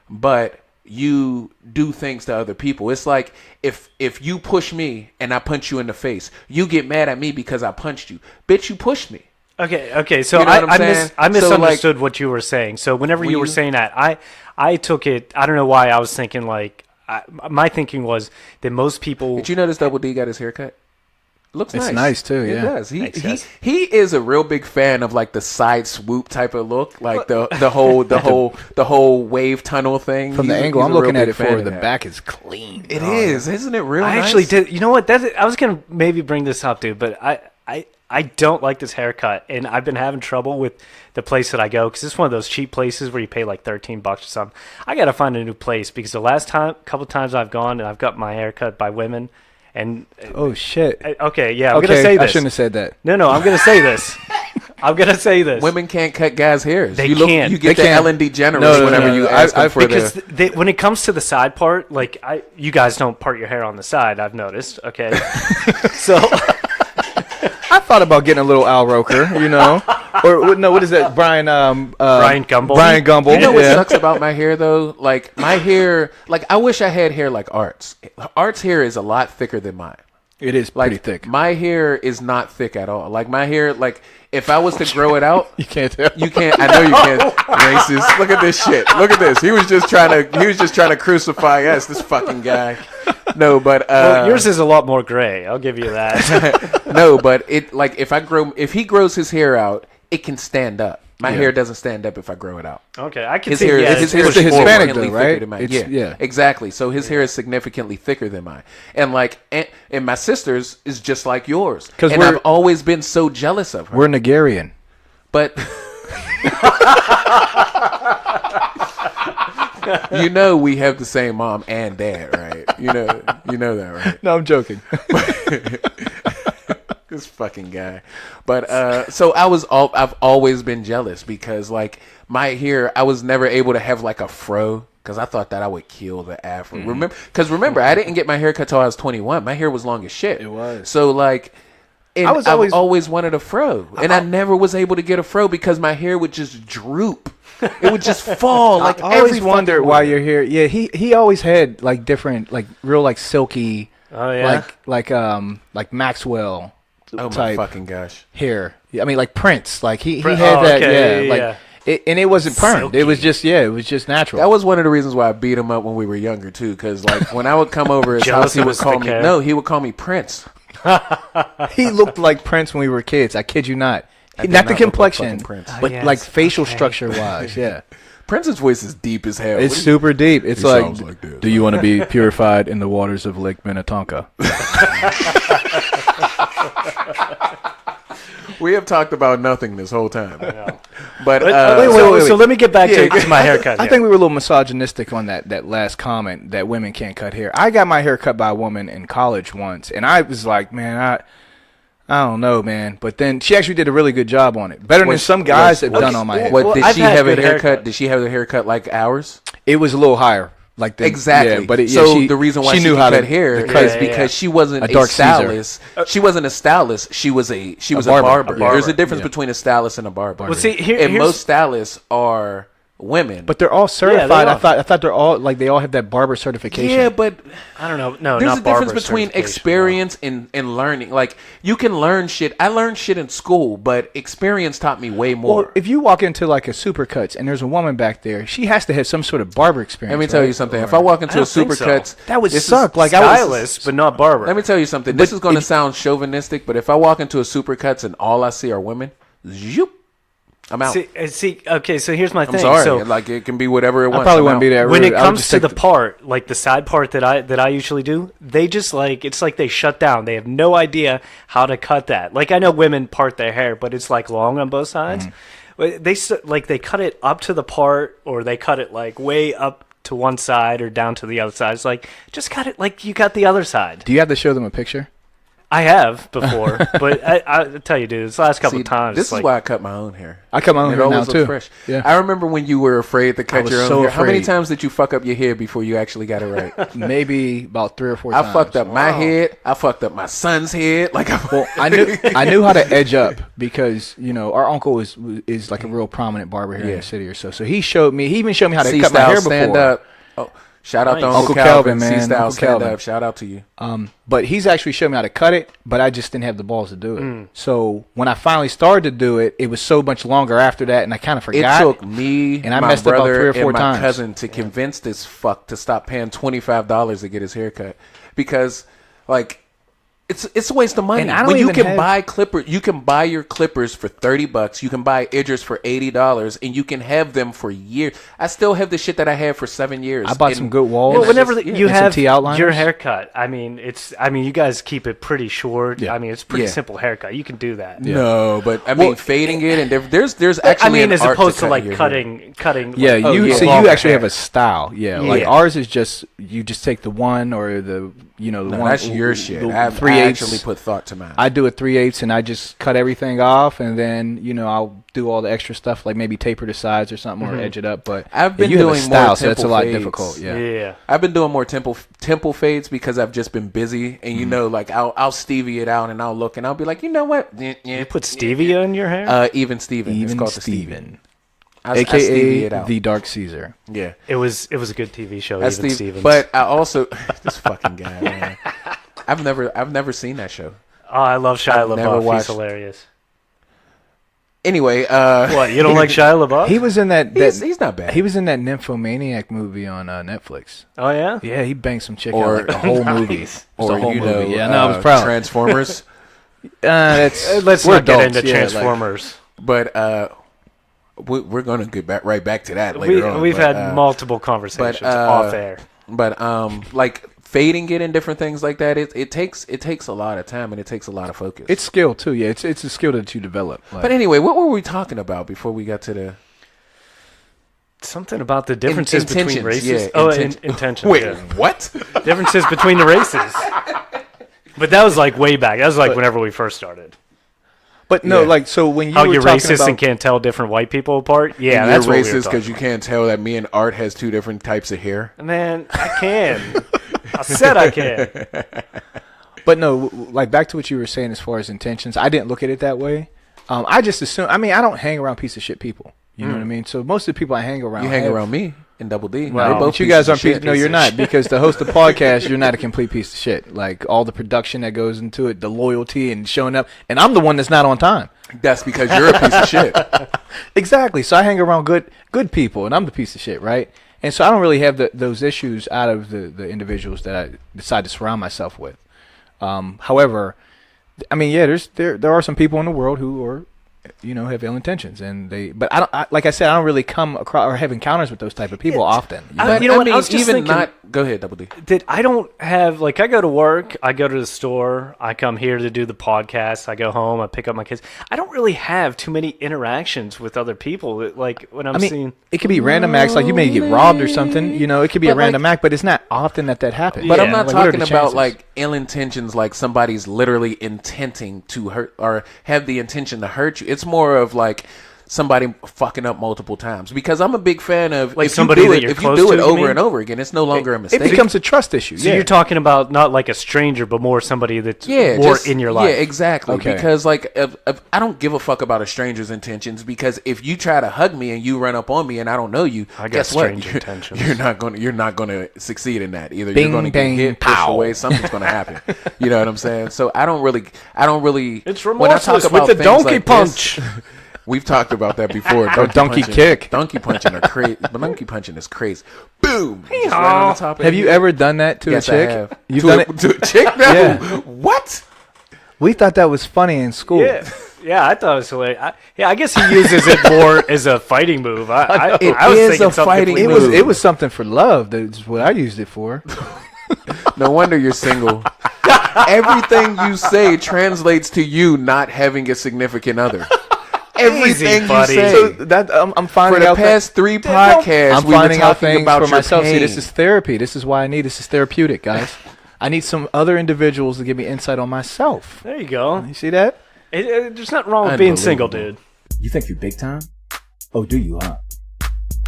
but you do things to other people. It's like if you push me and I punch you in the face, you get mad at me because I punched you. Bitch, you pushed me. Okay. So You know what I'm saying? I So, misunderstood what you were saying. So whenever you were saying that, I took it. I don't know why I was thinking my thinking was that most people. Did you notice Double D got his haircut? Looks It's nice. nice, too, It yeah. does. Thanks, guys. He is a real big fan of like the side swoop type of look, like the whole wave tunnel thing. From the He's angle a I'm real looking at big it fan for, of the that. back is clean. It is, isn't it? Real. I nice? actually did. You know what? I was gonna maybe bring this up, dude, but I don't like this haircut, and I've been having trouble with the place that I go because it's one of those cheap places where you pay like $13 or something. I gotta find a new place because the last couple times I've gone and I've got my hair cut by women, and Oh shit. okay, yeah, I'm gonna say this. I shouldn't have said that. No, I'm gonna say this. I'm gonna say this. Women can't cut guys' hairs. They You can't. You get They the can't. Ellen DeGeneres No, whenever you ask them for because the. when it comes to the side part, like you guys don't part your hair on the side. I've noticed. Okay, so I thought about getting a little Al Roker, you know, or no, what is that? Brian Gumble. Brian Gumble. You know what yeah. sucks about my hair though? Like my hair, like I wish I had hair like Art's. Art's hair is a lot thicker than mine. It is Like pretty thick. my hair is not thick at all. Like my hair, like if I was to grow it out, You can't tell. you can't. I know you can't. Racist. Look at this shit. Look at this. He was just trying to crucify us. This fucking guy. No, but well, yours is a lot more gray. I'll give you that. no, but it like if he grows his hair out, it can stand up. My hair doesn't stand up if I grow it out. Okay, I can His see. hair, Yeah, his hair it's is the Hispanic significantly though, right? thicker than mine. It's- yeah. Exactly. So his hair is significantly thicker than mine, and like, and my sister's is just like yours. 'Cause And I've always been so jealous of her. We're Nigerian. But you know we have the same mom and dad, right? You know that, right? No, I'm joking. This fucking guy. But so I've always been jealous because like my hair, I was never able to have like a fro because I thought that I would kill the afro. Remember, I didn't get my hair cut till I was 21. My hair was long as shit. It was. So like. And I've I've always wanted a fro, and I never was able to get a fro because my hair would just droop. It would just fall like I always every wonder fucking why way. your hair. Yeah, he always had like different, like real, like silky, Oh yeah. like Maxwell Oh my type fucking gosh! hair. I mean, like Prince. Like he Prin- had oh, that. okay, Yeah, like yeah. and it wasn't permed. Silky. It was just natural. That was one of the reasons why I beat him up when we were younger too. Because like when I would come over his Jealous house, he of would his call thick me. hair? No, he would call me Prince. He looked like Prince when we were kids. I kid you not. did Not the not look like complexion, fucking Prince. but yes, like facial okay. structure wise. Yeah, Prince's voice is deep as hell. it's super deep. It's He like, sounds like this. do you want to be purified in the waters of Lake Minnetonka? We have talked about nothing this whole time. But Wait, wait. So let me get back Yeah, to my haircut. I here. think we were a little misogynistic on that last comment that women can't cut hair. I got my hair cut by a woman in college once, and I was like, man, I don't know, man. But then she actually did a really good job on it, better than some guys have done on my hair. What did I've she had have a good haircut? haircuts. Did she have a haircut like ours? It was a little higher, like the, Exactly. Yeah, but so the reason why she knew could how cut to hair cut is it. because she wasn't A a, dark Caesar. stylist. She wasn't a stylist. She was a barber. barber. A barber. There's a difference Yeah. between a stylist and a barber. Well, see, and here's- most stylists are women. But they're all certified. are. I thought they're all like they all have that barber certification. yeah, but I don't know. No, there's not a difference barber between certification, experience and learning. Like you can learn shit. I learned shit in school, but experience taught me way more. Well, if you walk into like a Supercuts and there's a woman back there, she has to have some sort of barber experience. Let me tell right? you something. If I walk into I a don't think so. Supercuts, That would this is- suck. Like though. I was. Stylist, but not barber. Let me tell you something. This is going to sound chauvinistic, but if I walk into a Supercuts and all I see are women, zoop, I'm out. See, okay, so here's my I'm thing. sorry. So like it can be whatever it I wants. probably I'm wouldn't be out. that when rude. it I would comes just to take the part, like the side part that I usually do, they just like it's like they shut down. They have no idea how to cut that. Like I know women part their hair, but it's like long on both sides. They cut it up to the part, or they cut it like way up to one side or down to the other side. It's like just cut it like you got the other side. Do you have to show them a picture? I have before, but I tell you, dude, this last couple See, of times. This it's is like, why I cut my own hair. I cut my own It hair now always looks too. fresh. Yeah. I remember when you were afraid to cut was your own so hair. How many afraid. times did you fuck up your hair before you actually got it right? Maybe about 3 or 4 I times. fucked up my head. I fucked up my son's head. Like, Well, I knew how to edge up because our uncle is like a real prominent barber here in Yeah. the city or so. So he even showed me how to C cut my style hair stand before. up. Oh, shout out to Nice. Uncle Uncle Calvin, Calvin, man. C style Uncle stand Calvin. up. Shout out to you. But he's actually showed me how to cut it, but I just didn't have the balls to do it. So when I finally started to do it, it was so much longer after that, and I kind of It forgot. took me, and I my messed up about brother, 3 or 4 and my times. cousin to convince this fuck to stop paying $25 to get his hair cut because, like, it's a waste of money. And I don't When you even can have- buy clippers, you can buy your clippers for $30. You can buy edgers for $80, and you can have them for years. I still have the shit that I had for 7 years. I bought And- some good walls. well, and whenever just- you and some have T outliners. your haircut, I mean, you guys keep it pretty short. Yeah. I mean, it's a pretty Yeah. simple haircut. You can do that. No, but I mean, fading it and there's I actually mean, an as art opposed to cut like your hair. cutting. Yeah, like, you longer actually hair. have a style. Yeah, Yeah. like ours is just you just take the one or the the No, one. that's your shit. I 3/8. actually put thought to mine. I do a 3/8 and I just cut everything off, and then I'll do all the extra stuff like maybe taper the sides or something or edge it up. But I've been you have a doing style, more so that's a temple lot fades. difficult. Yeah. Yeah. I've been doing more temple fades because I've just been busy, and like I'll stevie it out, and I'll look, and I'll be like, you know what? You put stevia in your hair? Even Steven. It's Even called the Steven, I stevie aka it out. the Dark Caesar. Yeah, It was a good TV show. that's Even Steve. Stevens. But I also this fucking guy. Man. I've never seen that show. oh, I love Shia I've never LaBeouf. He's watched- hilarious. Anyway, What, you don't like Shia LaBeouf? He was in that. he's not bad. He was in that Nymphomaniac movie on Netflix. Oh yeah. Yeah, he banged some chick Or- out like the whole movie. Just or the whole you know, movie. Yeah, no, I was proud. Transformers, Let's Let's not get adults, into yeah, like- Transformers. but we're gonna get right back to that later on. We've but, had multiple conversations but, off air. But like fading it and different things like that, it takes a lot of time and it takes a lot of focus. It's skill too. Yeah, it's a skill that you develop. Like, But anyway, what were we talking about before we got to the Something about the differences between intentions, races. yeah, oh, intentions. intentions. Wait, yeah. what? Differences between the races. But that was like way back. That was like whenever we first started. but no, Yeah. like so when you How were you're talking racist about, and can't tell different white people apart. Yeah, And that's you're what we were racist because talking you can't tell that me and Art has two different types of hair. about. Man, I can. I said I can. but no, like back to what you were saying as far as intentions. I didn't look at it that way. I just assume. I mean, I don't hang around piece of shit people. You know what I mean? So most of the people I hang around, You hang have- around me in Double D. Well, We're both But you pieces guys of aren't shit. no, you're not, because to host a podcast, you're not a complete piece of shit. Like all the production that goes into it, the loyalty and showing up, and I'm the one that's not on time. That's because you're a piece of shit. Exactly. So I hang around good people, and I'm the piece of shit, right? And so I don't really have those issues out of the individuals that I decide to surround myself with. However, I mean, yeah, there are some people in the world who are, have ill intentions, and but like I said, I don't really come across or have encounters with those type of people often. I- you know what, I mean, was just even thinking- not. Go ahead, Double D. That I don't have, like, I go to work, I go to the store, I come here to do the podcast, I go home, I pick up my kids. I don't really have too many interactions with other people. Like, when I'm I mean, seeing. it could be random acts, like you may get robbed or something. It could be a But, like- random act, but it's not often that happens. But Yeah. I'm not Like, what are talking the about chances? like ill intentions, like somebody's literally intending to hurt or have the intention to hurt you. It's more of like somebody fucking up multiple times, because I'm a big fan of Like if somebody you do that it, you're if you close do to, it you over mean? and over again, it's no longer a mistake. It becomes a trust issue. So yeah. you're talking about not like a stranger, but more somebody that's more in your life. Yeah, exactly. Okay. Because like if I don't give a fuck about a stranger's intentions, because if you try to hug me and you run up on me and I don't know you, I got guess what? strange intentions. You're not gonna succeed in that. Either Bing, you're gonna get bang, hit, pushed pow. away, something's gonna happen. You know what I'm saying? So I don't really. It's when I talk remorseless about with the things donkey like punch. this, we've talked about that before. donkey kick. Donkey punching are crazy. Donkey punching is crazy. Boom! Just right on the top of Have the you head. ever done that to Yes, a chick? I have. You've to done a, it. to a chick? No. Yeah. What? We thought that was funny in school. Yeah, I thought it was hilarious. I guess he uses it more as a fighting move. I was is thinking a something fighting completely move. It was something for love. That's what I used it for. No wonder you're single. Everything you say translates to you not having a significant other. Everything you buddy. say. So that I'm For finding the out past 3 podcasts, I'm we were finding out talking things about for your myself. See, pain. this is therapy. This is why I need. This is therapeutic, guys. I need some other individuals to give me insight on myself. There you go. You see that? There's nothing wrong with being single, dude. You think you're big time? Oh, do you, huh?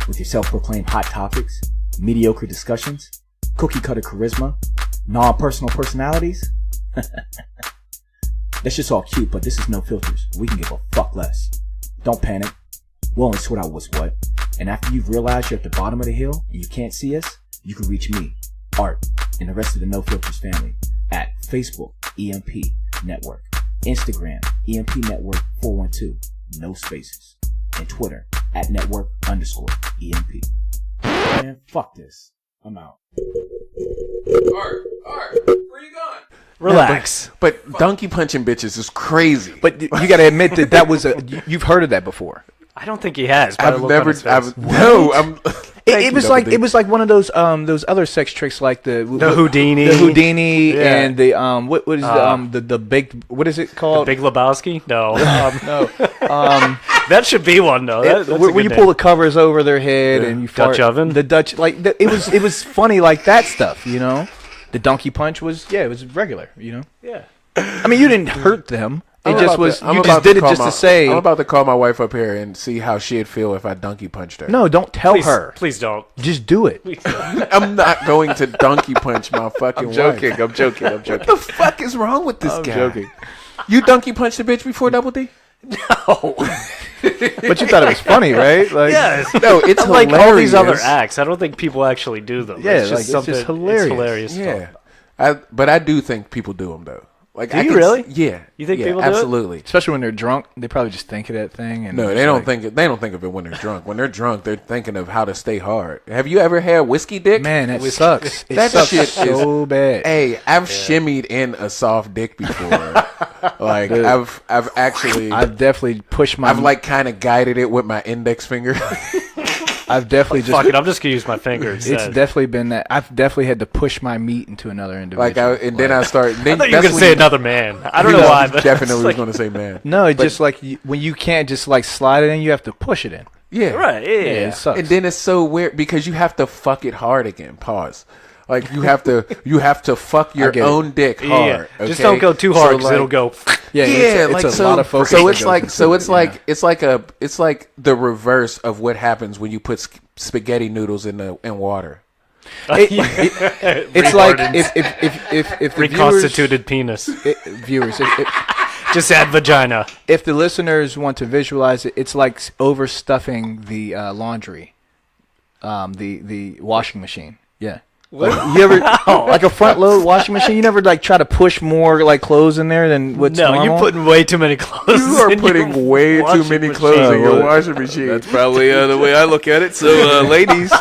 With your self-proclaimed hot topics, mediocre discussions, cookie-cutter charisma, non-personal personalities? That's just all cute, but this is no filters. We can give a fuck less. Don't panic. We'll only sort out what's what. And after you've realized you're at the bottom of the hill and you can't see us, you can reach me, Art, and the rest of the No Filters family at Facebook, EMP Network, Instagram, EMP Network 412, no spaces, and Twitter at network_EMP. Man, fuck this. I'm out. Art, where you going? Relax. But donkey punching bitches is crazy. But you got to admit that was you've heard of that before. I don't think he has. I've never. I'm. It was like one of those other sex tricks, like the Houdini, Yeah. and the what is the big, what is it called? Big Lebowski? No. No. That should be one, though. That's a When good you name. pull the covers over their head and you Dutch fart, oven? the Dutch, it was funny like that stuff, you know. The donkey punch was it was regular, you know. Yeah. I mean, you didn't hurt them. It I'm just about was to- I'm you about just did it call just my- to say. I'm about to call my wife up here and see how she'd feel if I donkey punched her. No, don't tell her. Please don't. Just do it. I'm not going to donkey punch my fucking wife. I'm joking. What the fuck is wrong with this guy? joking. You donkey punched a bitch before Double D? But you thought it was funny, right? Like, Yes. No, it's Like hilarious. all these other acts, I don't think people actually do them. Yeah, it's like, just it's something. just hilarious. It's hilarious. Yeah, but I do think people do them though. Like, Do I you can really? Yeah. You think yeah, people do it? absolutely. especially when they're drunk, they probably just think of that thing. And No, it's they don't like- think. They don't think of it when they're drunk. When they're drunk, they're thinking of how to stay hard. Have you ever had whiskey dick? Man, that sucks. It That sucks shit so bad. Hey, I've shimmied in a soft dick before. Like I've actually I've definitely pushed my. I've like kind of guided it with my index finger. I've definitely just. Fuck it, I'm just gonna use my finger It's instead. definitely been that. I've definitely had to push my meat into another individual. Then I start. I thought you were gonna say another man. I don't know why, but Definitely was like, going to say man. No, it's just like when you can't just like slide it in, you have to push it in. Yeah, right. Yeah. It sucks. And then it's so weird because you have to fuck it hard again. Pause. Like you have to fuck your get it. own dick Yeah. hard. Just okay? don't go too hard So, because like- it'll go. yeah, like it's a so, lot of focus. so that it's goes like into so it, it's yeah. like it's like the reverse of what happens when you put spaghetti noodles in water. It's like if the Reconstituted penis. viewers Just add vagina. if the listeners want to visualize it, it's like overstuffing the laundry, the washing machine. Yeah. Like, you ever like a front load washing machine? You never like try to push more like clothes in there than what's No, normal? you're putting way too many clothes. You are in putting your way too washing many machine. clothes in your well, washing machine. That's probably the way I look at it. So, ladies,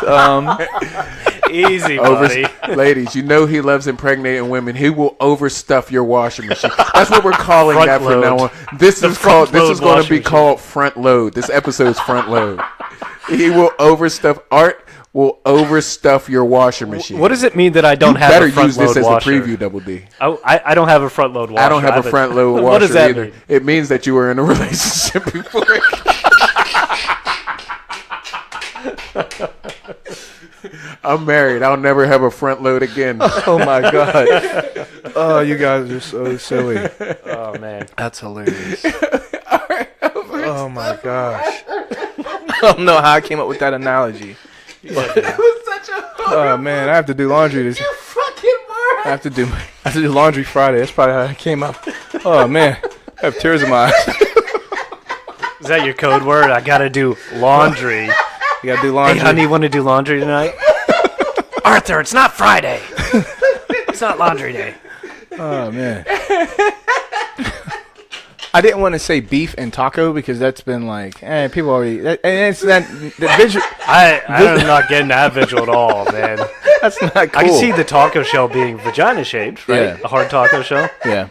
Easy, Over, buddy. ladies, you know he loves impregnating women. He will overstuff your washing machine. That's what we're calling Front that from load. now on. This The is called. front This is load going to washing be machine. called front load. This episode's front load. He will overstuff. Art will overstuff your washing machine. What does it mean that I don't you have better a front use this load as washer? a preview, Double D. I don't have a front load washer. I don't have a front load washer What does that either. mean? It means that you were in a relationship before. I'm married. I'll never have a front load again. oh my god! Oh, you guys are so silly. Oh man. That's hilarious. Oh my gosh! I don't know how I came up with that analogy. It was such a Oh man, I have to do laundry this. fucking word. I have to do laundry Friday. That's probably how it came up. Oh man, I have tears in my eyes. Is that your code word? I gotta do laundry. You gotta do Hey, laundry. honey, want to do laundry tonight? Arthur, it's not Friday. It's not laundry day. Oh man. I didn't want to say beef and taco because that's been like, people already. And it's that the visual. I'm not getting that visual at all, man. That's not cool. I can see the taco shell being vagina shaped, right? Yeah. A hard taco shell. Yeah.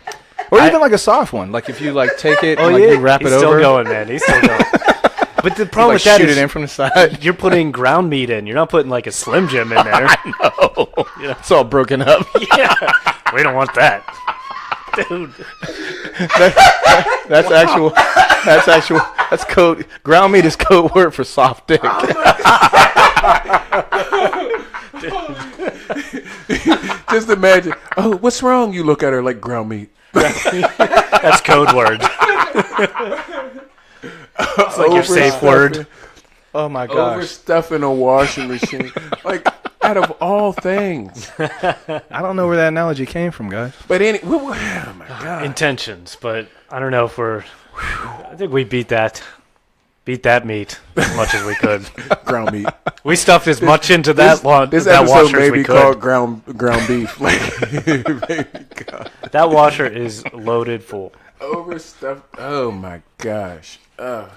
Or even like a soft one. Like if you like take it, Oh and, like, yeah, you wrap he's it over. still going, man. He's still going. But the You, problem like, with that shoot is it in from the side. you're putting ground meat in. You're not putting like a Slim Jim in there. Oh, it's all broken up. Yeah, we don't want that, dude. That's actual. That's code. Ground meat is code word for soft dick. Just imagine. Oh, what's wrong? You look at her like ground meat. That's code word. It's like your safe word. Oh my gosh. Overstuffing a washing machine. Like, out of all things. I don't know where that analogy came from, guys. But oh my God. Intentions, but I don't know if we're. I think we beat that meat as much as we could. Ground meat. We stuffed as much into that This that episode washer may as we be could. called ground beef. Like, That washer is loaded full. overstuffed. Oh my gosh. I'm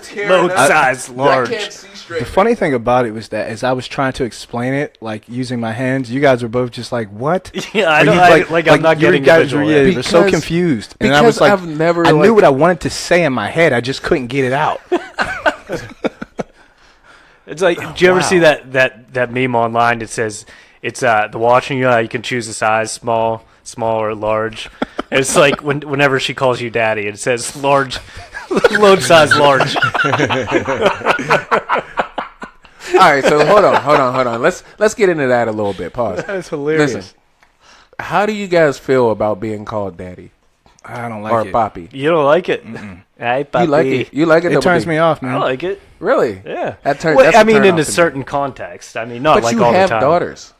tearing Load up. size large. I can't see straight. The funny thing about it was that as I was trying to explain it, like using my hands, you guys were both just like, "What?" Yeah, I Or know. you, I'm not you getting guys the were, visual. yeah, were so Because- confused, and I because was like, I've never, I like- knew what I wanted to say in my head, I just couldn't get it out. It's like, do you ever see that meme online? It says it's the washing. You can choose the size, small, or large. It's like whenever she calls you daddy, it says large, load size large. All right, so hold on. Let's get into that a little bit. Pause. That's hilarious. Listen, how do you guys feel about being called daddy I don't like or it. poppy? You don't like it? Hey, You like it? You like it? It double turns D? me off, I man. like it. Really? Yeah. That turns. Well, that's I a mean, turn in off a to me. certain context. I mean, not But like you all have the time. daughters.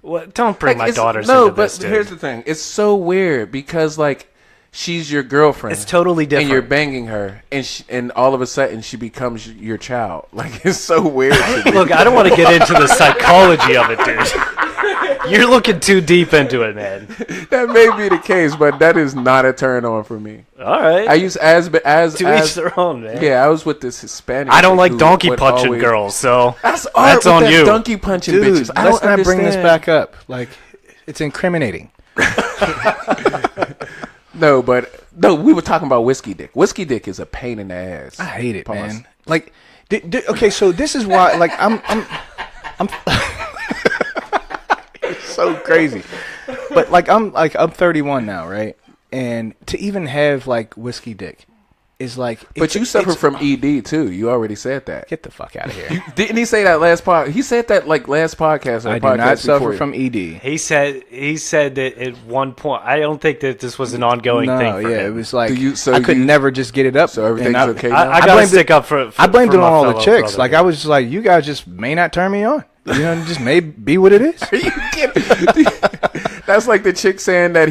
Well, don't bring my Like, daughters no, into but this, dude. here's the thing. It's so weird because like she's your girlfriend. It's totally different. And you're banging her, and all of a sudden she becomes your child. Like, it's so weird to me. Look, I don't want to get into the psychology of it, dude. You're looking too deep into it, man. That may be the case, but that is not a turn on for me. All right. I used as to each their own, man. yeah, I was with this Hispanic. I don't chick like who donkey would punching always- girls, so That's That's on on you. Donkey punching Dude, bitches. I let's don't not bring this understand. back up. Like, it's incriminating. No, we were talking about whiskey dick. Whiskey dick is a pain in the ass. I hate it, Pause. man. Like, okay, so this is why, like, I'm it's so crazy. But like, I'm 31 now, right? And to even have like whiskey dick is like. But you suffer from ED too. You already said that. Get the fuck out of here. Didn't he say that last pod? He said that like last podcast. Or I podcast do not suffer before. from ED. he said that at one point. I don't think that this was an ongoing No, thing for yeah, him. it was like so I could you- never just get it up. So everything's and okay I, now? I gotta blamed stick up for I blamed for it on my all the fellow chicks. brother. Like, I was just like, you guys just may not turn me on. You know, it just may be what it is. Are you kidding? That's like the chick saying that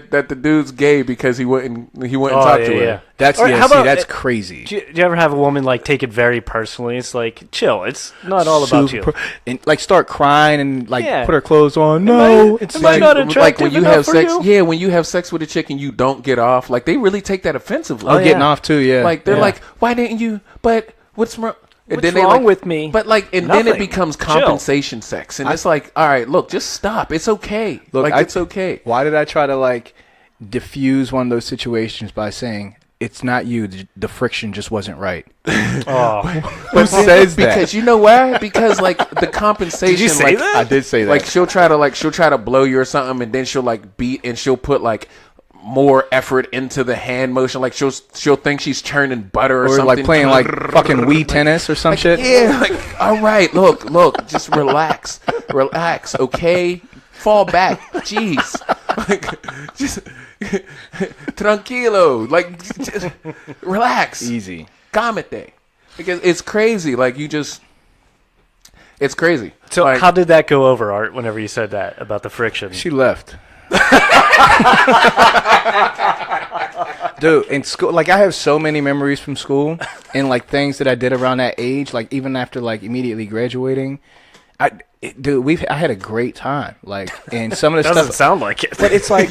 that the dude's gay because he wouldn't talk to her. That's Or how about- that's crazy. Do you ever have a woman like take it very personally? It's like, chill. It's not all about you. Super- and like start crying and like Yeah. put her clothes on. Am No, I- it's am I like not Like attractive when you enough have for sex, you? yeah, when you have sex with a chick and you don't get off, like they really take that offensively. oh, yeah. getting off too. Yeah, Like they're yeah. like, why didn't you? But what's wrong? And What's they wrong like, with me? But like, and then it Nothing. becomes Chill. compensation sex, and it's like, all right, look, just stop. It's okay. Look, like it's okay. Why did I try to like diffuse one of those situations by saying it's not you? The friction just wasn't right. Oh, Who says that? Because you know why? Because like the compensation. did you say like, that? I did say that. Like she'll try to blow you or something, and then she'll like beat, and she'll put like more effort into the hand motion. Like she'll think she's churning butter or or something. like playing like fucking Wii tennis or some shit. Yeah, like, all right, look, just relax, okay? Fall back, jeez, like, just tranquilo, like, just relax, Easy. calmate. Because it's crazy. Like it's crazy. So like, how did that go over, Art? Whenever you said that about the friction, She left. Dude, in school, like I have so many memories from school and like things that I did around that age, like even after like immediately graduating. I had a great time. Like, and some of the doesn't stuff sound like it. but it's like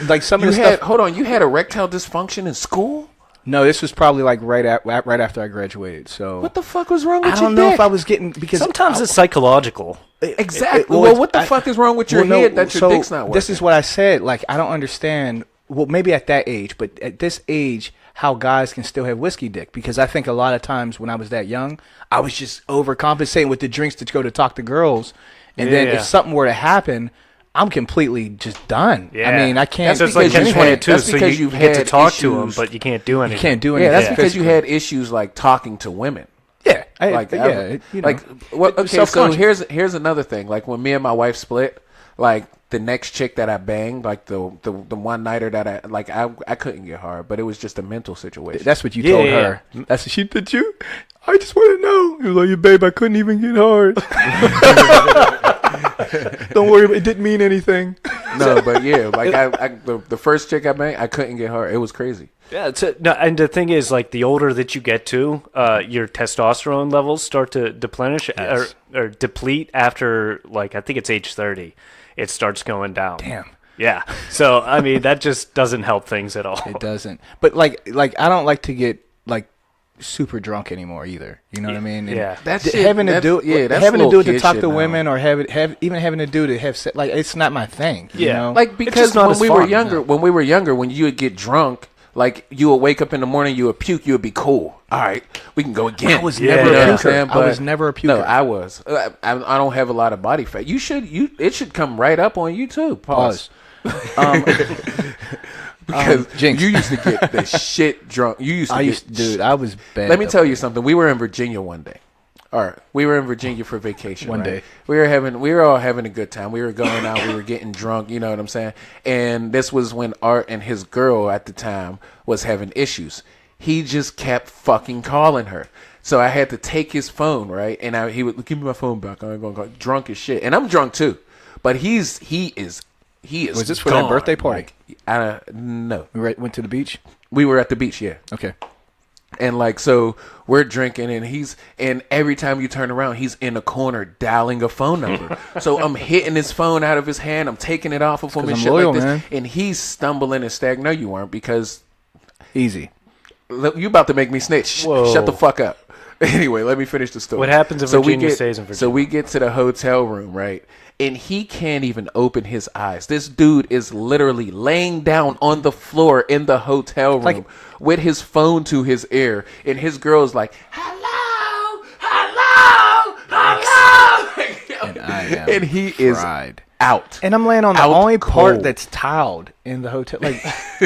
like some of the stuff. Hold on, you had erectile dysfunction in school? No, this was probably like right after I graduated. So What the fuck was wrong with I your don't know dick? if I was getting because Sometimes it's psychological. Exactly. well, Well, it's- what the fuck is wrong with your head that your dick's not working? This is what I said. Like, I don't understand. Well, maybe at that age, but at this age, how guys can still have whiskey dick. Because I think a lot of times when I was that young, I was just overcompensating with the drinks to go to talk to girls. And then if something were to happen, I'm completely just done. Yeah. I mean, I can't. So it's like because you've catch had- 22. that's So because you you've get to had talk to them, issues. but you can't do anything. you can't do Yeah, anything. that's because you had issues like talking to women. Yeah. Like, here's another thing. Like when me and my wife split, like the next chick that I banged, like the one nighter that I couldn't get hard, but it was just a mental situation. That's what you told her. That's what she did. You. I just want to know. It was like, "Yeah, babe, I couldn't even get hard." Don't worry, it didn't mean anything. No, but yeah, like the first chick I banged, I couldn't get hard. It was crazy. Yeah, no, and the thing is, like, the older that you get to, your testosterone levels start to deplenish or deplete after, like, I think it's age 30. It starts going down. Damn. Yeah. So, I mean, that just doesn't help things at all. It doesn't. But like I don't like to get like super drunk anymore either. You know what I mean? And Yeah. That's having to do it to talk to now. women or even having to do to have like it's not my thing. You Yeah. know? Like just because not when as we were fun, younger, when you would get drunk, like you would wake up in the morning, you would puke, you would be cool. All right, we can go again. I was Yeah. never You know a what I'm puker. saying? I was But- never a puker. No, I was. I don't have a lot of body fat. It should come right up on you too. Pause. Because Jinx. you used to get the shit drunk. Dude, I was bad. Let me tell you something. We were in Virginia one day. All right, we were in Virginia for vacation. One right? day. we were all having a good time. We were going out. We were getting drunk. You know what I'm saying? And this was when Art and his girl at the time was having issues. He just kept fucking calling her. So I had to take his phone, right? And he would give me my phone back. I ain't gonna call. Drunk as shit, and I'm drunk too. But he is. Was this for that gone. birthday party? No. We went to the beach. We were at the beach. Yeah. Okay. And like, so we're drinking and every time you turn around, he's in a corner dialing a phone number. So I'm hitting his phone out of his hand. I'm taking it off of him and I'm shit loyal, like this. man. And he's stumbling and staggering. No, you weren't, because Easy. you about to make me snitch. Whoa. Shut the fuck up. Anyway, let me finish the story. What happens if Virginia stays in Virginia? So we get to the hotel room, right? And he can't even open his eyes. This dude is literally laying down on the floor in the hotel room with his phone to his ear. And his girl is like, hello, hello, hello. And I am And he is fried. out. And I'm laying on the Out only part cold. that's tiled in the hotel. Like,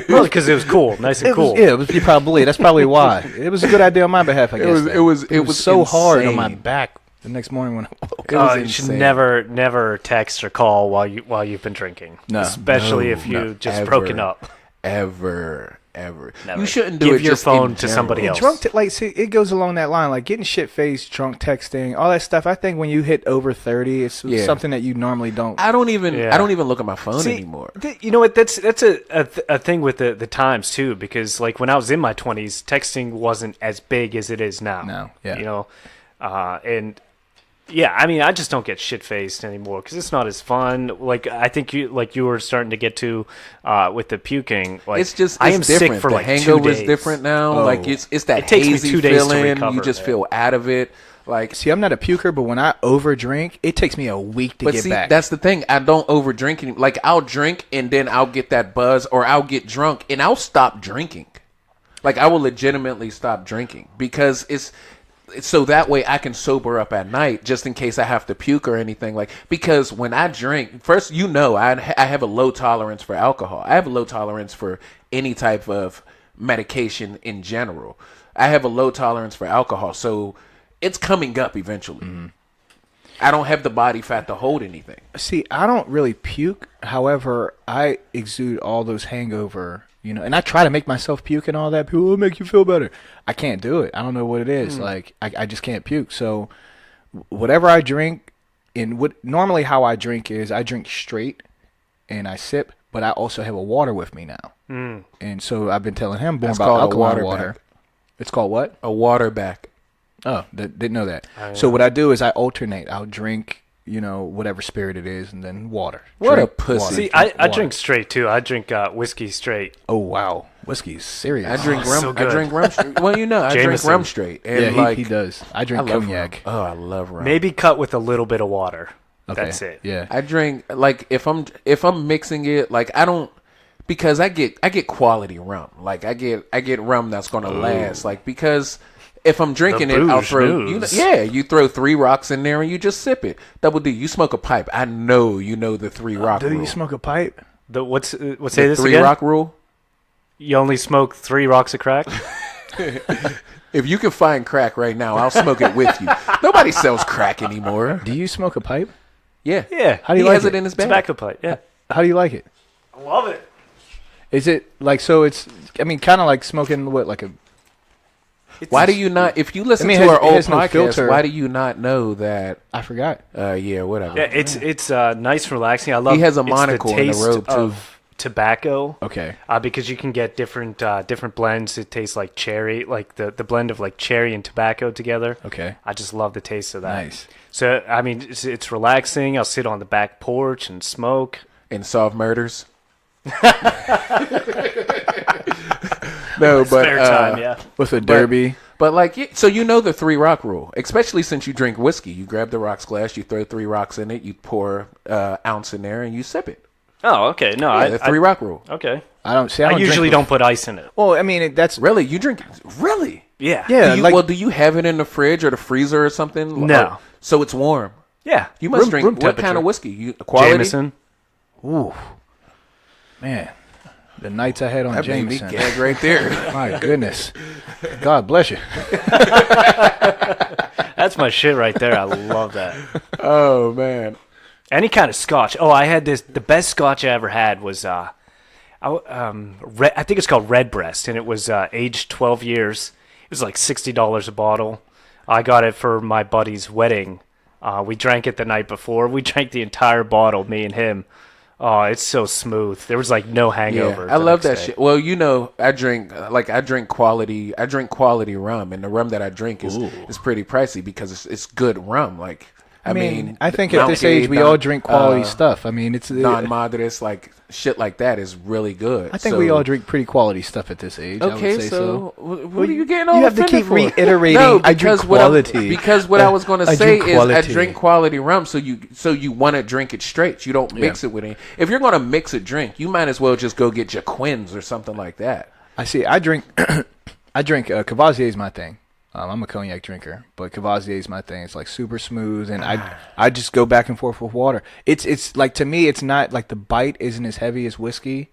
Well, because it was cool, nice and cool. You probably. That's probably why. It was a good idea on my behalf. I guess It was so hard on my insane. back the next morning when I woke It up. was You should insane. never text or call while you've been drinking. No. Especially No, if you no, just ever. broken up. Ever. Never. You shouldn't do Give it your just phone in to somebody general. else. See, it goes along that line, like getting shit faced, drunk texting, all that stuff. I think when you hit over 30, it's Yeah. something that you normally don't. I don't even Yeah. look at my phone See, anymore. You know what? That's a thing with the times too, because like when I was in my 20s, texting wasn't as big as it is now. No, yeah. You know, and yeah, I mean, I just don't get shit faced anymore because it's not as fun. Like I think you were starting to get to with the puking. Like It's just I am it's different. sick for the like 2 hangover is days. different now. Oh. Like it's that It takes me hazy 2 days to feeling. recover, You just man. feel out of it. Like, See, I'm not a puker, but when I overdrink, it takes me a week to but get see, back. that's the thing. I don't over drink any. Like I'll drink and then I'll get that buzz, or I'll get drunk and I'll stop drinking. Like I will legitimately stop drinking because it's so that way I can sober up at night just in case I have to puke or anything. Like, because when I drink, first, I have a low tolerance for alcohol. I have a low tolerance for any type of medication in general. I have a low tolerance for alcohol, so it's coming up eventually. I don't have the body fat to hold anything. See, I don't really puke. However, I exude all those hangover, and I try to make myself puke and all that. People will make you feel better. I can't do it. I don't know what it is. Like, I just can't puke. So, whatever I drink, normally how I drink is I drink straight and I sip, but I also have a water with me now. And so I've been telling him more That's about called a alkaline water water. back. It's called what? A water back. Oh, didn't know that. So what I do is I alternate. I'll drink, whatever spirit it is, and then water. What Drink a pussy. water. See, Drink I water. drink straight too. I drink whiskey straight. Oh wow, whiskey's serious. I drink rum. so I good. drink rum. Well, I drink Jameson. rum straight. And Yeah, he does. I I drink love cognac. rum. Oh, I love rum. Maybe cut with a little bit of water. Okay. That's it. Yeah. I drink like if I'm mixing it, like I don't, because I get quality rum. Like I get rum that's gonna last. Like because if I'm drinking it, I'll booze throw news. you throw 3 rocks in there and you just sip it. Double D, you smoke a pipe. I know you know the 3 rock Do rule. you smoke a pipe? What's say the this 3 again? rock rule? You only smoke 3 rocks of crack? If you can find crack right now, I'll smoke it with you. Nobody sells crack anymore. Do you smoke a pipe? Yeah. Yeah. How do you He like has it? it in his bag. Tobacco pipe. Yeah. How do you like it? I love it. Is it like so? It's kind of like smoking what, like a. Why do you not? If you listen I mean, to it has- our it old has no podcast, filter. why do you not know that? I forgot. Yeah, whatever. Yeah, it's nice, relaxing. I love. He has a it's monocle in the taste robe, too. of tobacco. Okay. Because you can get different blends. It tastes like cherry, like the blend of like cherry and tobacco together. Okay. I just love the taste of that. Nice. So I mean, it's relaxing. I'll sit on the back porch and smoke. And solve murders. No, but Spare time, yeah. With a derby. But like, so you know the 3 rock rule, especially since you drink whiskey. You grab the rocks glass, you throw 3 rocks in it, you pour ounce in there, and you sip it. Oh, okay. No, Yeah, the 3 rock rule. Okay. I don't see. I don't usually drink don't put ice in it. Well, I mean, that's Really, you drink? Really? Yeah. yeah. Do you, like, well, do you have it in the fridge or the freezer or something? No. Or- so it's warm. Yeah. You must Room drink what kind temperature. of whiskey? You quality? Jameson. ooh, man, the nights I had on That made me Jameson. gag right there. My goodness. God bless you. That's my shit right there. I love that. Oh man. Any kind of scotch. Oh, I had this. The best scotch I ever had was, I think it's called Redbreast, and it was aged 12 years. It was like $60 a bottle. I got it for my buddy's wedding. We drank it the night before. We drank the entire bottle, me and him. Oh, it's so smooth. There was like no hangover. Yeah, I the love next that day. shit. Well, I drink quality rum, and the rum that I drink is pretty pricey because it's good rum. Like I mean, I think at Mount this age Gay, we all drink quality stuff. I mean, it's Don Madres, like shit like that is really good. I think So- we all drink pretty quality stuff at this age. I Okay, would say so what are you getting all you have to offended keep for? reiterating, No, I drink because what quality. because what I was going to I say drink is I quality. drink quality rum, so you want to drink it straight. You don't mix it with any. If you're going to mix a drink, you might as well just go get your Quins or something like that. I see. I drink. I drink. Cavassier is my thing. I'm a cognac drinker, but Cavassier is my thing. It's like super smooth, and I just go back and forth with water. It's like, to me, it's not like the bite isn't as heavy as whiskey.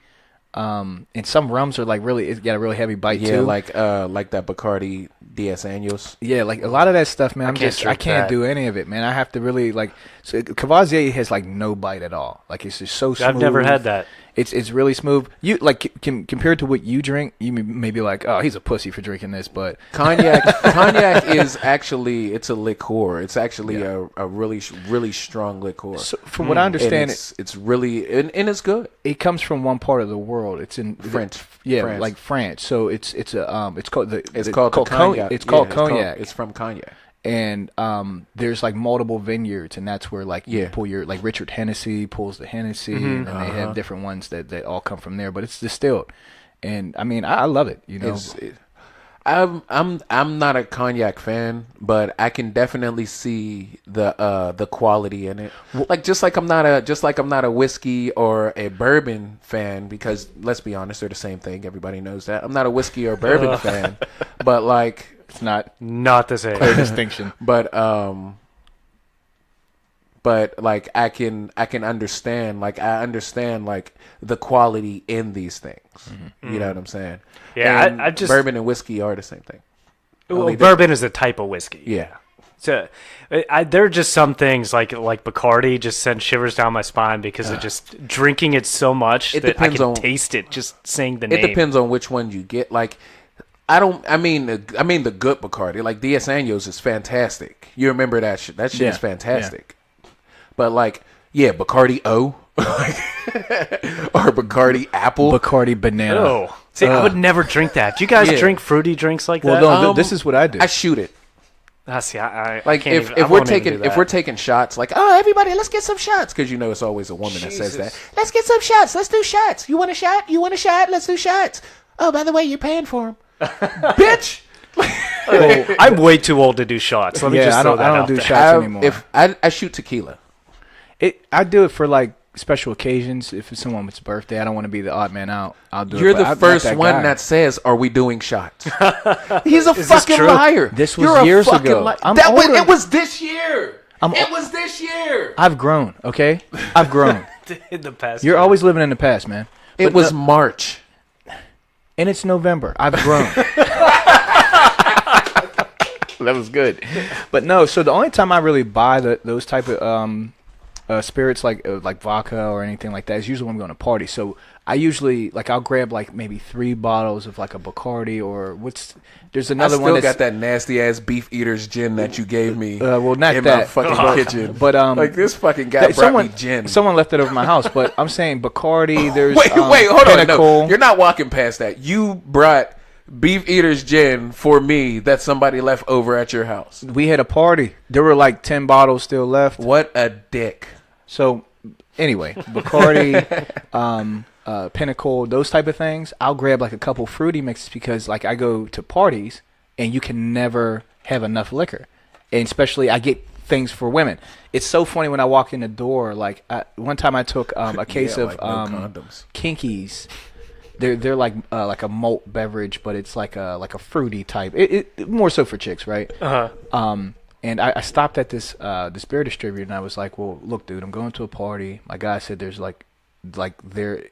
And some rums are like really, it's got a really heavy bite Yeah, too. like that Bacardi Diez Años. Yeah, like a lot of that stuff, man. I drink can't that. do any of it, man. I have to really like. So Cavassier has like no bite at all. Like it's just so smooth. I've never had that. It's really smooth. You like compared to what you drink, you may be like, oh, he's a pussy for drinking this, but Cognac is actually, it's a liqueur. It's actually a really strong liqueur. so, from what I understand, it's really and it's good. it comes from one part of the world. It's in French. Yeah, France. like France. So it's called the It's the- called cognac. It's called Yeah, cognac. It's from cognac. And there's like multiple vineyards, and that's where like you Yeah. pull your, like Richard Hennessy pulls the Hennessy, and then they Uh-huh. have different ones that all come from there. But it's distilled, and I mean I love it. You know, I'm not a cognac fan, but I can definitely see the quality in it. Like just like I'm not a whiskey or a bourbon fan, because let's be honest, they're the same thing. Everybody knows that. I'm not a whiskey or bourbon fan, but like it's not Not the same. clear distinction. but like I can understand, like I understand like the quality in these things. You know what I'm saying? Yeah, And I just bourbon and whiskey are the same thing. Well, Only bourbon is a type of whiskey. Yeah. So, there are just some things like Bacardi just send shivers down my spine because of just drinking it so much that I can taste it just saying the name. It depends on which one you get. Like, I mean the good Bacardi. Like Diez Años is fantastic. You remember that shit? That shit is fantastic. Yeah. But like, yeah, Bacardi O, or Bacardi Apple, Bacardi Banana. Oh, see, I would never drink that. Do you guys drink fruity drinks like that? Well, no, this is what I do. I shoot it. See, I like can't if we're taking shots, like, oh, everybody, let's get some shots, because you know it's always a woman that says that. Let's get some shots. Let's do shots. You want a shot? You want a shot? Let's do shots. Oh, by the way, you're paying for them, bitch. I'm way too old to do shots. Let me just throw that out. I don't do there. shots anymore. If I shoot tequila, I do it for like special occasions. If it's someone's birthday, I don't want to be the odd man out. I'll do You're it. You're the first one that says, "Are we doing shots?" He's a fucking liar. This was years ago. It was this year. It was this year. I've grown. Okay, I've grown. In the past, you're always living in the past, man. It was March, and it's November. I've grown. That was good, but no. So the only time I really buy those type of spirits like vodka or anything like that is usually when I'm going to party. So I usually I'll grab like maybe 3 bottles of like a Bacardi or there's another one. I still got that nasty ass Beef Eater's gin that you gave me. Well, not in that my fucking kitchen. But like this fucking guy brought me gin. Someone left it over my house. But I'm saying Bacardi. There's wait, hold Pinnacle. on. No, you're not walking past that. You brought Beef Eater's gin for me that somebody left over at your house. We had a party. There were like 10 bottles still left. What a dick. So, anyway, Bacardi, Pinnacle, those type of things. I'll grab like a couple fruity mixes because like I go to parties and you can never have enough liquor, and especially I get things for women. It's so funny when I walk in the door. Like one time I took a case of condoms. Kinkies. They're like a malt beverage, but it's like a fruity type. It more so for chicks, right? And I stopped at this beer distributor and I was like, well, look, dude, I'm going to a party. My guy said there's like there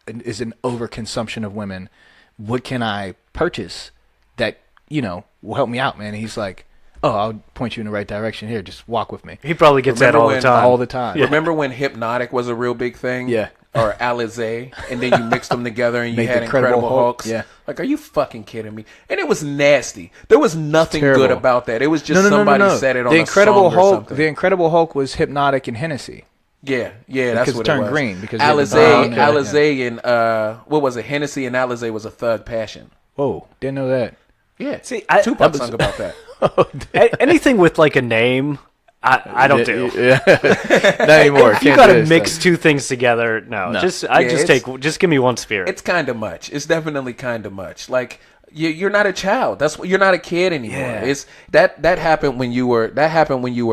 is an overconsumption of women. What can I purchase that, will help me out, man? And he's like, oh, I'll point you in the right direction here. Just walk with me. He probably gets that all the time. All the time. Yeah. Remember when Hypnotic was a real big thing? Yeah. Or Alizé, and then you mixed them together and you had Incredible Hulks. Yeah. Like, are you fucking kidding me? And it was nasty. There was nothing good about that. It was just somebody said it on a song or something. The Incredible Hulk was Hypnotic and Hennessy. Yeah, that's what it turned was. Green because Alizé and what was it? Hennessy and Alizé was a Thug Passion. Whoa, didn't know that. Yeah, Tupac sung about that. Anything with like a name, I don't do. Not anymore. If you got to mix two things together, no. Just give me one spirit. It's kind of much. It's definitely kind of much. Like you're not a child. You're not a kid anymore. Yeah. It's that happened when you were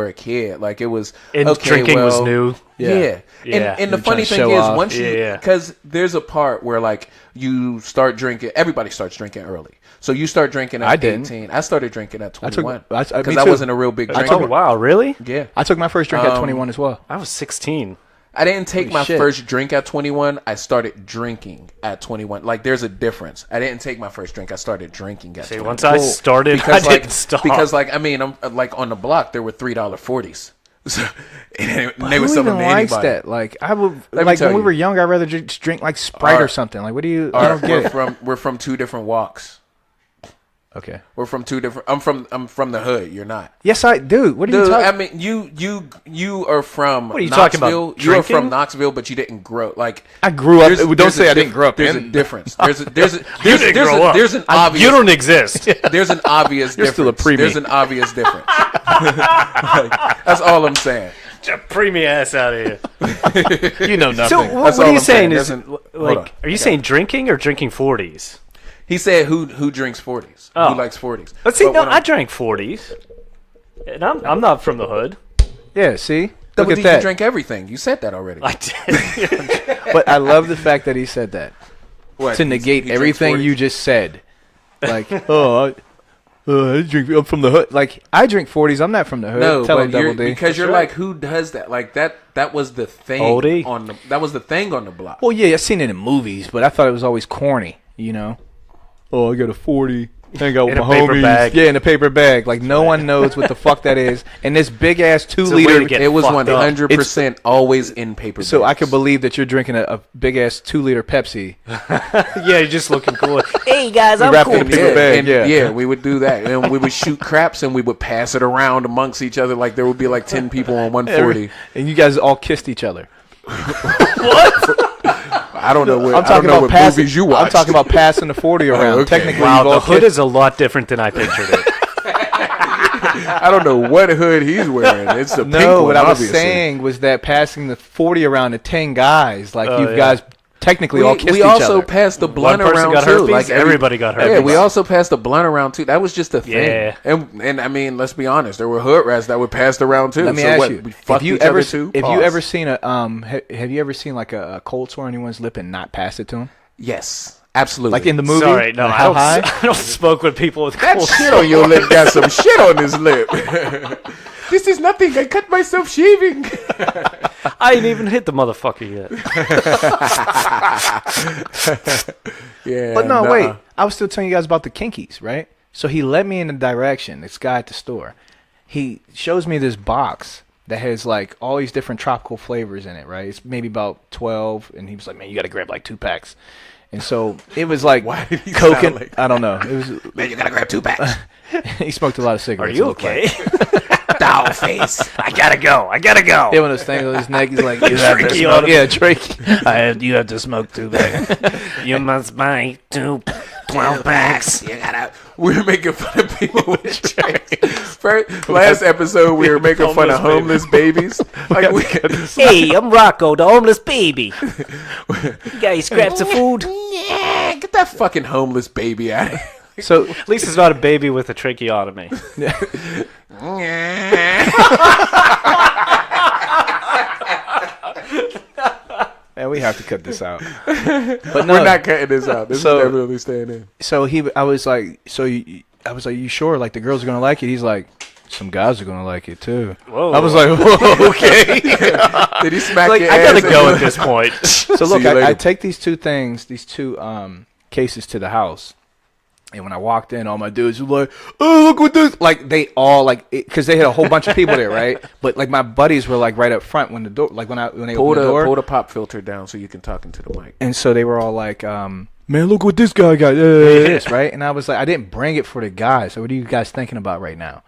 a kid. Like it was drinking was new. Yeah. And the funny thing is once because there's a part where like you start drinking. Everybody starts drinking early. So you start drinking at 18. I started drinking at 21 because I wasn't a real big drinker. Wow, really? Yeah. I took my first drink at 21 as well. I was 16. I didn't take my first drink at 21. I started drinking at 21. Like, there's a difference. I didn't take my first drink. I started drinking at 21. Once I started, I didn't stop. Because, like, I mean, I'm like on the block, there were $3.40s. So, and they were who selling even to likes anybody. that? Like, I would like when we were younger. I'd rather just drink like Sprite or something. Like, what do you? I don't get it. We're from two different walks. Okay. We're from two different. I'm from the hood. You're not. Yes, I do. What are you talking? I mean, you are from. What are you Knoxville. talking about? You are from Knoxville, but you didn't grow. Like I grew up. Don't say I didn't grow up. There's a difference. There's an obvious. You don't exist. There's an obvious difference. Still a preemie. There's an obvious difference. That's all I'm saying. Just preemie ass out of here. You know nothing. So what are you saying? Is like, are you saying drinking or drinking 40s? He said, "Who drinks 40s? Who likes 40s?" Let's see. No, I drank 40s, and I'm not from the hood. Yeah. See, look at that. that. You drink everything. You said that already. I did. But I love the fact that he said that to negate everything you just said. Like, I drink. I'm from the hood. Like, I drink 40s. I'm not from the hood. No, Tell but him Double D. because you're like, who does that? Like that was the thing Oldie? that was the thing on the block. Well, yeah, I've seen it in movies, but I thought it was always corny. You know. Oh, I got a 40. There you go. In a my paper homies. bag. Yeah, in a paper bag. Like no one knows what the fuck that is. And this big ass a way 2-liter. to get It was fucked up. 100% always in paper. So I bags. could believe that you're drinking a big ass 2-liter Pepsi. Yeah, you're just looking cool. Hey guys, I'm wrap cool. it in paper Yeah, bag, and yeah. we would do that, and we would shoot craps, and we would pass it around amongst each other. Like there would be like 10 people on 140. And you guys all kissed each other. I don't know what. I'm talking I don't know about what passing. movies you watched. I'm talking about passing the 40 around. okay. Technically, Wow, you've the all hood kissed. is a lot different than I pictured it. I don't know what hood he's wearing. It's the pink No, one, what I was obviously. saying was that passing the 40 around to 10 guys, like you yeah. guys technically all kissed We each also other. passed the blunt One person around got too. herpes, Like everybody got Yeah, herpes. we also passed the blunt around too. That was just a thing. Yeah. And I mean, let's be honest, there were hood rats that were passed around too. Let me so ask what, you: we fucked If you each ever, other too? if Pause. you ever seen a have you ever seen like a cold sore on anyone's lip and not pass it to them? Yes, absolutely. Like in the movie? Sorry, no, Like I How don't, High? I don't smoke with people with that cold shit on your lip got some shit on his lip. This is nothing. I cut myself shaving. I ain't even hit the motherfucker yet. Yeah, But no, nuh-uh. wait. I was still telling you guys about the kinkies, right? So he led me in the direction. This guy at the store, he shows me this box that has like all these different tropical flavors in it, right? It's maybe about 12, and he was like, "Man, you got to grab like 2 packs." And so it was like Why did he coke sound and like I don't know. It was Man, you gotta grab 2 packs. he smoked a lot of Are cigarettes. you it looked okay? like. Doll face. I gotta go. Yeah, one of those things on his neck. He's like, you have to Tricky smoke. on him. Yeah, tricky. You have to smoke 2 bags. You must buy 12 packs. You gotta. We were making fun of people with tracks. Last episode, we were making fun of homeless babies. Like we, Hey, I'm Rocco, the homeless baby. You got your scraps of food? yeah, get that fucking homeless baby out of here. So At least it's not a baby with a tracheotomy. man, we have to cut this out. But no, We're not cutting this out. This So- is definitely staying in. so I was like, you sure? Like the girls are gonna like it? He's like, some guys are gonna like it too. Whoa. I was like, whoa, okay. Did he smack Like, your I ass? gotta go at this point. So look, See you later. I take these 2 things, these 2 cases to the house. And when I walked in, all my dudes were like, "Oh, look what this!" Like they all like, because they had a whole bunch of people there, right? But like my buddies were like right up front when the door, like when they Pull opened the door. the pop filter down so you can talk into the mic. And so they were all like, "Man, look what this guy got!" This, right? And I was like, I didn't bring it for the guys. So what are you guys thinking about right now?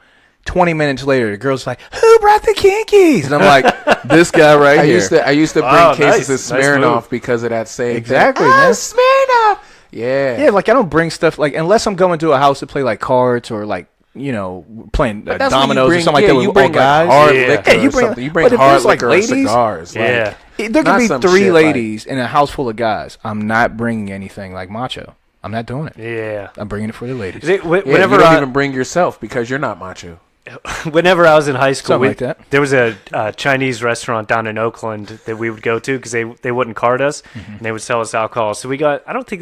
20 minutes later, the girl's like, "Who brought the kinkies?" And I'm like, "This guy right here." I used to bring Oh, cases nice. of Nice Smirnoff move. because of that same Exactly, thing. man. Smirnoff. Yeah. Yeah, like I don't bring stuff like unless I'm going to a house to play like cards or like playing But that's when you dominoes bring, or something yeah, like that you with bring all guys. like hard Yeah. liquor Yeah, you or bring- something. You bring but if hard there's, like, liquor or ladies- cigars. Like, Yeah. There Not could be some 3 shit like- ladies in a house full of guys. I'm not bringing anything like macho. I'm not doing it. Yeah. I'm bringing it for the ladies. yeah, Whenever you don't I, even bring yourself because you're not macho. whenever I was in high school, Something like that. there was a Chinese restaurant down in Oakland that we would go to because they wouldn't card us and they would sell us alcohol. So I don't think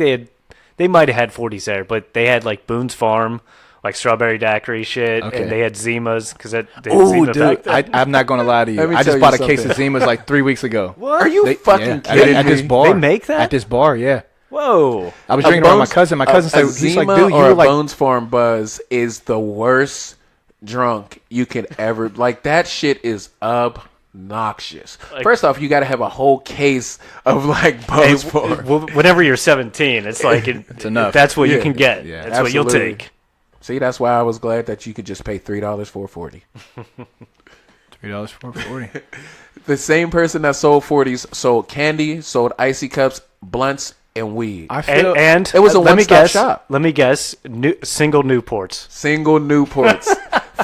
they might have had 40s there, but they had like Boone's Farm, like strawberry daiquiri shit, Okay. and they had Zimas because they had Oh, Zima dude, back then. I'm not going to lie to Let you. me I tell just you bought a case of something. Zimas like 3 weeks ago. Are you They- fucking yeah, kidding at me? this bar. They make that? At this bar, yeah. Whoa. I was A drinking around my Bones- cousin. My cousin a said, he's Zima like, dude, you or were a like, Bones Farm Buzz is the worst drunk you could ever like. That shit is obnoxious. First off, you got to have a whole case of like Bones Farm. Whenever you're 17, it's like It's enough. That's what you Yeah. can get. Yeah. That's what you'll Absolutely. take. See, that's why I was glad that you could just pay $3 for 40. $3 for 40. The same person that sold 40s sold candy, sold icy cups, blunts, and weed. I feel And It was a let me one-stop guess- shop. Let me guess. Single Newports. Single Newports,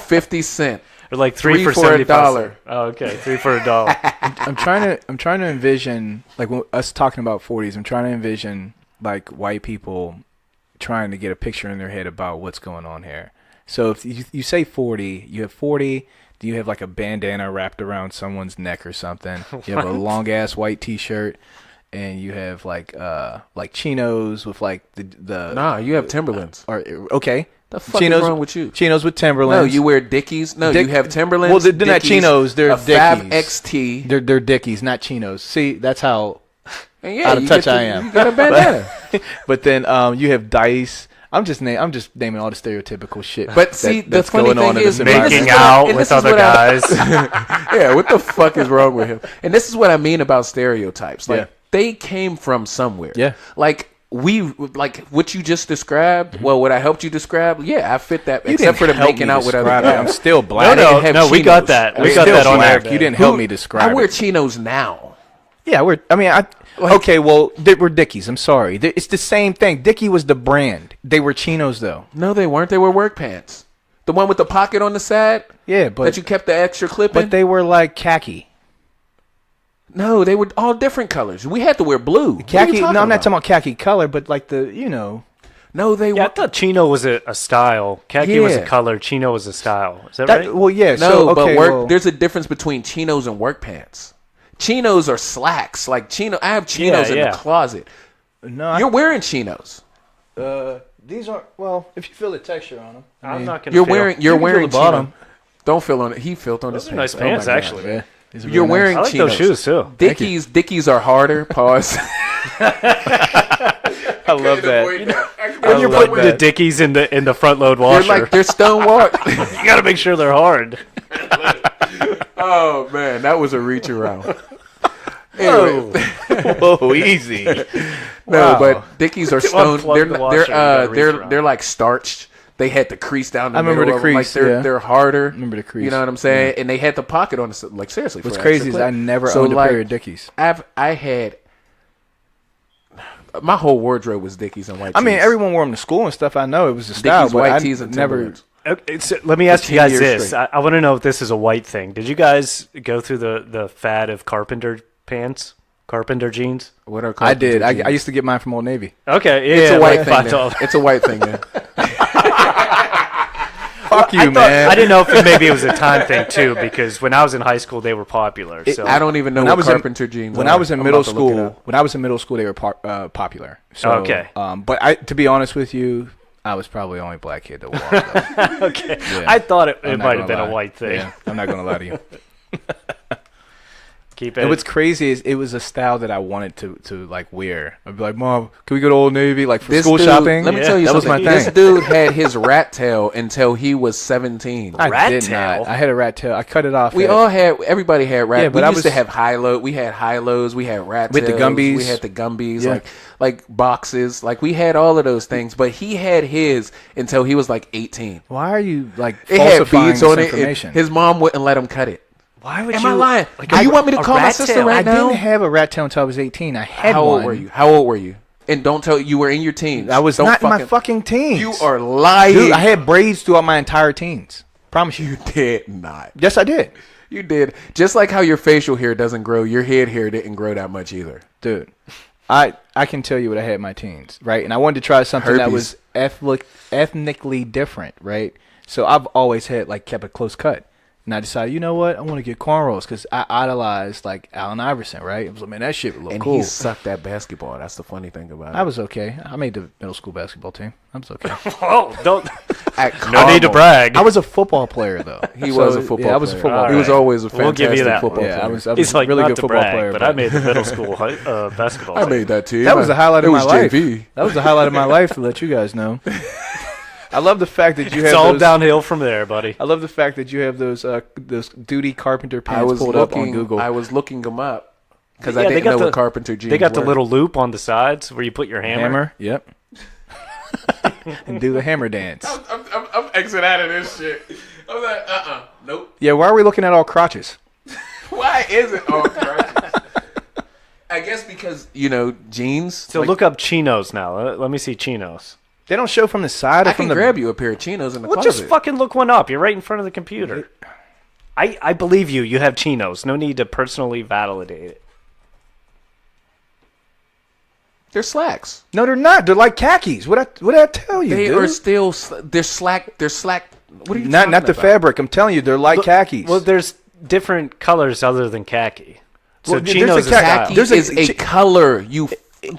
50 cent. Or like three Three for for $1. $75. Oh, okay. 3 for $1. I'm trying to envision like when us talking about 40s. I'm trying to envision like white people trying to get a picture in their head about what's going on here. So if you say 40, you have 40. Do you have like a bandana wrapped around someone's neck or something? You have a long ass white T-shirt, and you have like chinos with like the Nah, you have Timberlands. or okay. The fuck Chinos, is wrong with you? Chinos with No, Timberlands. you wear Dickies. No, Dick- you have Timberlands. Well, they're not Dickies, chinos, they're a Fab Dickies. XT. They're Dickies, not chinos. See, that's how And yeah, out of you touch get I am. You got a bandana. But then you have Dice. I'm just naming all the stereotypical shit. But see, the that's funny going on thing in is this environment. Making and out this with is other what I- guys. Yeah, what the fuck is wrong with him? And this is what I mean about stereotypes. Like Yeah. they came from somewhere. Yeah. Like like what you just described. Well, what I helped you describe. Yeah, I fit that. You except for didn't the help making me out with other describe it. guys. I'm still black. didn't have No, we got chinos. that. I'm We got still that on black. there. You didn't help me describe I wear it. chinos now. Yeah, we're Dickies. I'm sorry. It's the same thing. Dickie was the brand. They were chinos though. No, they weren't. They were work pants. The one with the pocket on the side. Yeah, but that you kept the extra clip in. but they were like khaki. No, they were all different colors. We had to wear blue. What are Khaki. you No, I'm not about? talking about khaki color, but like the No, they Yeah, I were. thought chino was a style. Khaki was a Yeah. color. Chino was a style. Is that, that. right? Well, yeah. No, so, but okay, work. well, There's a difference between chinos and work pants. Chinos are slacks. Like chino, I have chinos in yeah. the closet. no. You're wearing chinos. These aren't. Well, if you feel the texture on them, I'm not gonna. You're feel. wearing. You You're can feel wearing the bottom. chino. Don't feel on it. He felt on Those his are nice pants. Oh my pants, God. actually. Yeah. These are You're really wearing I like chinos. those shoes too. Dickies are harder. Pause. Nice. I love that. When you're love putting the that. Dickies in the front load They're washer, like they're stone wall. you got to make sure they're hard. Oh man, that was a reach around. Anyway, Whoa, easy. no, Wow. but Dickies are stone. unplug They're the washer, you gotta reach around. they're like starched. They had the crease down the I remember middle the of them. Like crease, they're yeah. they're harder. Remember the crease. You know what I'm saying? And they had the pocket on the like seriously. What's for crazy extra is clip. I never So, owned a like, pair of Dickies. I had my whole wardrobe was Dickies and white. I mean, tees. everyone wore them to school and stuff. I know it was a style, Dickies, but white I tees, and never. Timberlands. Okay, so let me ask you 10 guys years this. straight. I want to know if this is a white thing. Did you guys go through the fad of carpenter pants, carpenter jeans? What are I did. carpenter I jeans? used to get mine from Old Navy. Okay, yeah, It's a white like thing. Then. $5. It's a white thing. Then. Fuck you, I thought, man. I didn't know if maybe it was a time thing too, because when I was in high school, they were popular. So I don't even know When I what was in- carpenter jeans. When are. I was in I'm middle about to look it school, they were popular. So, Okay. But to be honest with you, I was probably the only black kid that wore them. okay, Yeah. I thought it I'm not might have gonna been lie. a white thing. Yeah, I'm not gonna lie to you. Keep it. And what's crazy is it was a style that I wanted to like wear. I'd be like, Mom, can we go to Old Navy like for This school dude- shopping? Let me tell you that was something. my This thing. dude had his rat tail until he was 17. I Rat did tail? not. I had a rat tail. I cut it off. We at- all had. Everybody had rat. Yeah, we but I used to was- have high low. We had high lows. We had rat With the tails. Gumbies. We had the Gumbies. Yeah. Like boxes. Like we had all of those things. But he had his until he was like 18. Why are you like It had falsifying beads this on it. information? His mom wouldn't let him cut it. Why would Am you? I lying? Like Do you want me to a call my rat sister tail? right I now? didn't have a rat tail until I was 18. I had How one. old were you? How old were you? And don't tell you were in your teens. I was Don't not in my fucking teens. You are lying. Dude, I had braids throughout my entire teens. Promise you. You did not. Yes, I did. You did. Just like how your facial hair doesn't grow, your head hair didn't grow that much either. Dude, I can tell you what I had in my teens, right? And I wanted to try something that Herpes. was ethnically different, right? So I've always had like kept a close cut. And I decided, you know what? I want to get cornrows because I idolized like Allen Iverson, right? I was like, man, that shit would look And cool. he sucked at basketball. That's the funny thing about it. I was okay. I made the middle school basketball team. I was okay. Oh, don't. At No need to Carmel. brag. I was a football player though. He was a football Yeah, I was a player. football All He was right. always a fantastic We'll give you that football one. Yeah, player. I was a He's like really not good to football brag, player. but I made the middle school basketball. I team. made that team. That was the highlight of It my was life. JV. That was the highlight of my life to let you guys know. I love the fact that you It's have all those, downhill from there, buddy. I love the fact that you have those duty carpenter I pants was pulled looking. up on Google. I was looking them up because Yeah, I they didn't got know the- what carpenter jeans. They got the were. little loop on the sides where you put your hammer. Yep. And do the hammer dance. I'm exiting out of this shit. I'm like, nope. Yeah, why are we looking at all crotches? Why is it all crotches? I guess because jeans. So like, look up chinos now. Let me see chinos. They don't show from the side or I from can the grab you a pair of chinos in the Well, closet. just fucking look one up. You're right in front of the computer. I believe you. You have chinos. No need to personally validate it. They're slacks. No, they're not. They're like khakis. What did I tell you, They dude? are still. They're slack. They're slack. What are you not talking the about? fabric. I'm telling you, they're like khakis. Well, there's different colors other than khaki. So Well, there's chinos a is khaki- style. Khaki There's is a color.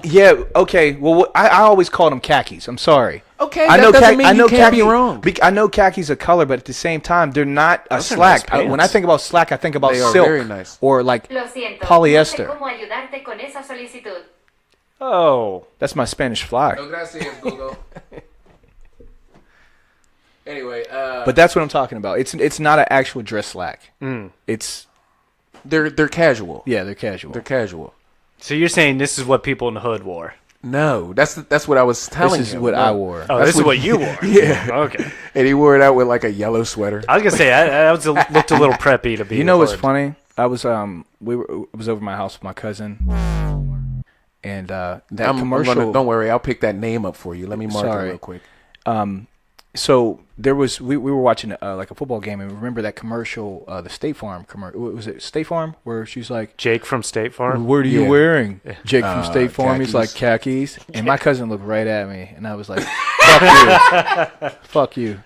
Yeah. Okay. Well, I always called them khakis. I'm sorry. Okay, I that know. doesn't mean I know you can't be khaki- wrong. I know khaki's a color, but at the same time, they're not a Those are slack. nice When I pants. think about slack, I think about They are silk very nice. or like Lo siento. polyester. No sé cómo ayudarte con esa solicitud. Oh. That's my Spanish fly. gracias, Google. Anyway, But that's what I'm talking about. It's not an actual dress slack. It's they're casual. they're casual. They're casual. So you're saying this is what people in the hood wore? No, that's what I was telling This is him. what No. I wore. Oh, this is what you wore. Yeah. Okay. And he wore it out with like a yellow sweater. I was gonna say that looked a little preppy to be. You know what's hood. funny? I was was over my house with my cousin, and that commercial. Don't worry, I'll pick that name up for you. Let me mark it real quick. So there was we were watching like a football game, and remember that commercial, the State Farm commercial. Was it State Farm where she's like, Jake from State Farm. "What are you Yeah. wearing?" Jake from State Farm. He's khakis. like, "Khakis." And my cousin looked right at me, and I was like, "Fuck you, fuck you."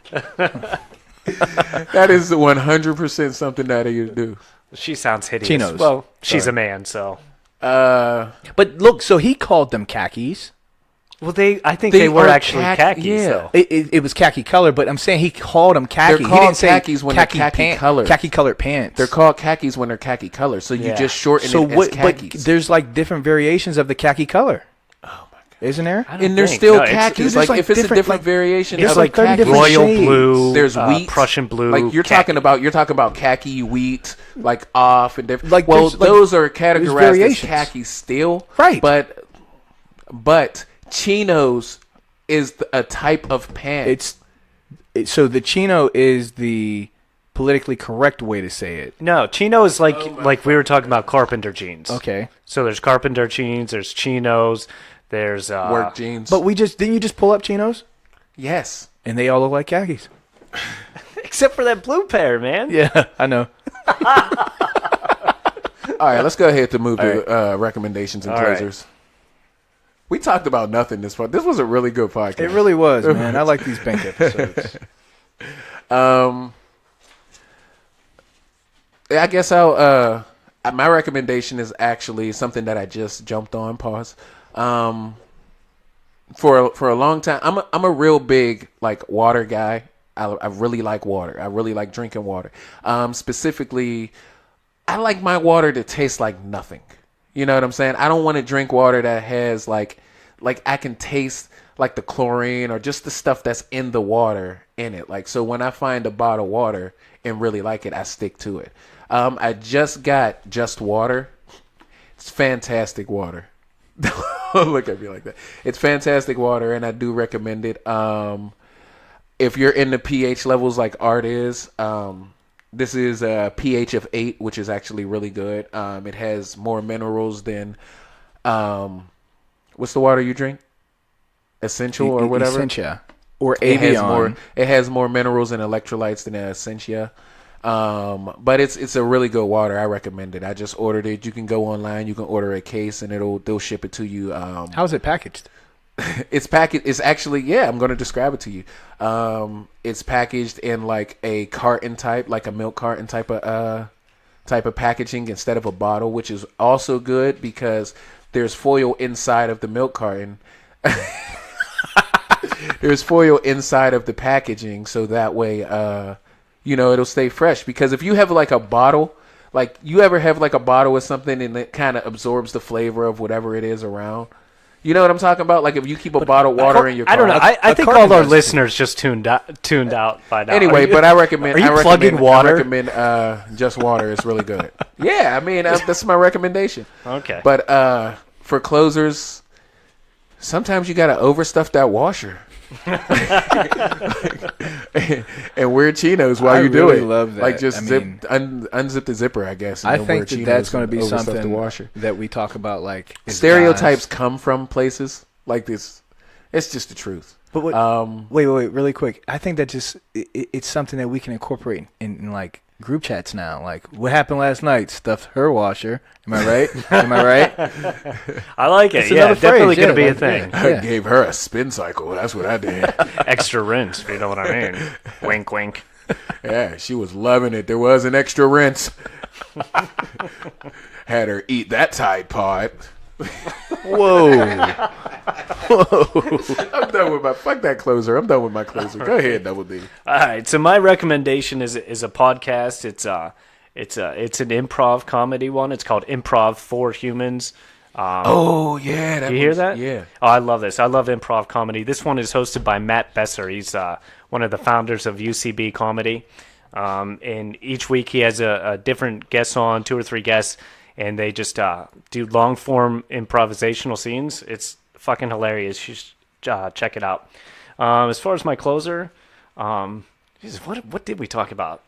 That is 100% something that you do. She sounds hideous. She knows. Well, she's a man, so. But look, so he called them khakis. Well, I think they were are actually khakis. yeah. Though. It was khaki color, but I'm saying he called them khaki. They're He called didn't say khakis when they're khaki colored. Khaki colored pants. They're called khakis when they're khaki color. So you Yeah. just shorten so it as what? But khakis. there's like different variations of the khaki color. Oh my god, isn't there? I don't And they're think. still No, it's- khakis. there's Like, like if it's a different, different like- variation there's of like 30 khaki, different Royal shades. blue. there's wheat, Prussian blue. Like you're khaki. talking about khaki, wheat, like off and different. Like, well, there's, like, those are categorized as variations. khaki still, Right. But chinos is a type of pant. So the chino is the politically correct way to say it. No, chino is like we were talking about carpenter jeans. Okay, So there's carpenter jeans. There's chinos. There's work jeans. but didn't you just pull up chinos yes. and they all look like khakis? except for that blue pair, man. Yeah, I know. All right, let's go ahead to move to recommendations and All right. closers. We talked about nothing this far. This was a really good podcast. It really was, man. I like these bank episodes. I guess I'll. My recommendation is actually something that I just jumped on. Pause. For a long time, I'm a real big like water guy. I really like water. I really like drinking water. Specifically, I like my water to taste like nothing. You know what I'm saying? I don't want to drink water that has like I can taste like the chlorine or just the stuff that's in the water in it. Like, so when I find a bottle of water and really like it, I stick to it. I just got Just Water. It's fantastic water. Don't look at me like that. It's fantastic water, and I do recommend it. If you're in the pH levels like Art is, this is a pH of 8, which is actually really good. It has more minerals than what's the water you drink? Essential or whatever. Essentia or It Avion. has more minerals and electrolytes than Essentia. But it's a really good water. I recommend it. I just ordered it. You can go online. You can order a case, and they'll ship it to you. How's it packaged? It's packaged. It's actually, yeah, I'm going to describe it to you. It's packaged in like a carton type, like a milk carton type of packaging instead of a bottle, which is also good because there's foil inside of the milk carton. There's foil inside of the packaging, so that way, it'll stay fresh. Because if you have like a bottle, like you ever have like a bottle with something and it kind of absorbs the flavor of whatever it is around. You know what I'm talking about? Like if you keep a bottle of water in your car. I don't know. I think carton all our does- listeners just tuned out by now. Anyway, but I recommend. Are you I plugging recommend, water? I recommend Just Water. It's really good. Yeah, I mean that's my recommendation. Okay. But for closers, sometimes you gotta overstuff that washer. And wear chinos while I you do really it. love that. Like just I mean, unzip the zipper, I guess. And I then wear think chinos that's going to and be overstuff the something washer. that we talk about, like as Stereotypes guys. come from places like this. It's just the truth. But wait, really quick. I think that just it's something that we can incorporate in like group chats now. Like, what happened last night? Stuffed her washer. Am I right? Am I right? I like it. It's Yeah, another definitely phrase, going to yeah, be a like, thing. yeah. I gave her a spin cycle. That's what I did. Extra rinse, if you know what I mean. Wink, wink. Yeah, she was loving it. There was an extra rinse. Had her eat that Tide Pod. Whoa. I'm done with fuck that closer. I'm done with my closer. Go ahead, Double D. All right, so my recommendation is a podcast. It's an improv comedy one. It's called Improv for Humans. Oh yeah, You hear that? Yeah. Oh, I love this. I love improv comedy. This one is hosted by Matt Besser. He's one of the founders of UCB Comedy. And each week he has a different guest on, 2 or 3 guests, and they just do long form improvisational scenes. It's fucking hilarious. You should check it out. As far as my closer, what did we talk about?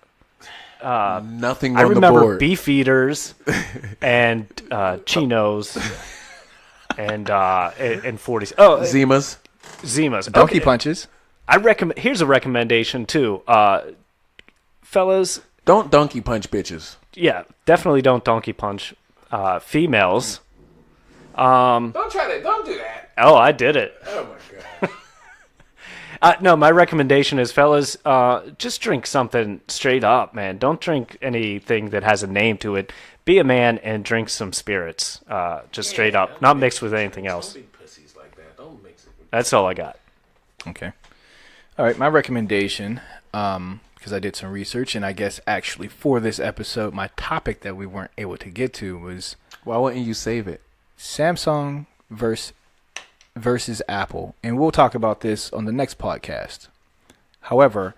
Nothing I on the remember board. beef eaters and chinos and 40s. Oh, Zimas. Zimas. Donkey Okay. punches. I recommend. Here's a recommendation too, fellas. Don't donkey punch bitches. Yeah, definitely don't donkey punch females. Don't try that. Don't do that. Oh, I did it. Oh my god. No, my recommendation is, fellas, just drink something straight up, man. Don't drink anything that has a name to it. Be a man and drink some spirits, just straight up, not mixed with anything else. Don't be pussies like that. Don't mix it. That's all I got. Okay. All right, my recommendation, because I did some research, and I guess actually for this episode, my topic that we weren't able to get to was Why wouldn't you save it? Samsung versus Apple, and we'll talk about this on the next podcast. However,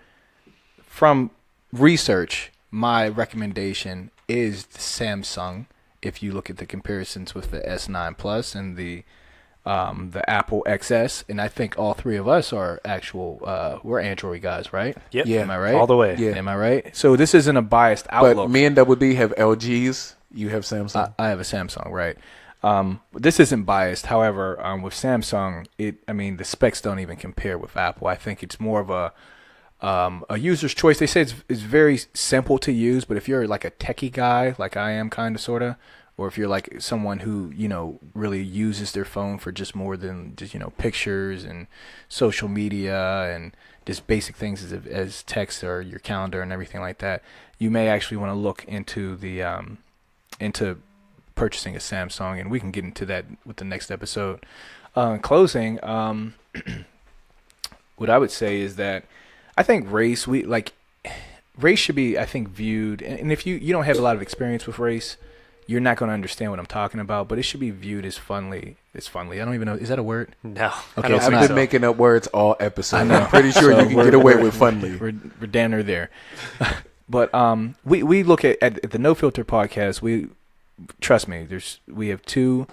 from research, my recommendation is the Samsung. If you look at the comparisons with the S9 Plus and the Apple XS, and I think all three of us are we're Android guys, right? Yep. Yeah. Am I right? All the way. Yeah. Am I right? So this isn't a biased outlook. But me and Double D have LGs. You have Samsung. I have a Samsung, right? This isn't biased. However, with Samsung, the specs don't even compare with Apple. I think it's more of a user's choice. They say it's very simple to use, but if you're like a techie guy, like I am, kind of, sorta, or if you're like someone who really uses their phone for just more than just pictures and social media and just basic things as text or your calendar and everything like that, you may actually want to look into into purchasing a Samsung, and we can get into that with the next episode. In closing, what I would say is that I think race should be, I think, viewed, and if you don't have a lot of experience with race, you're not going to understand what I'm talking about, but it should be viewed as funly. I don't even know, is that a word? No. Okay, I it's don't I've think been so. making up words all episode. I know. I'm pretty sure So you can get away with funly. We're damn near there. But we look at the No Filter podcast. Trust me, we have two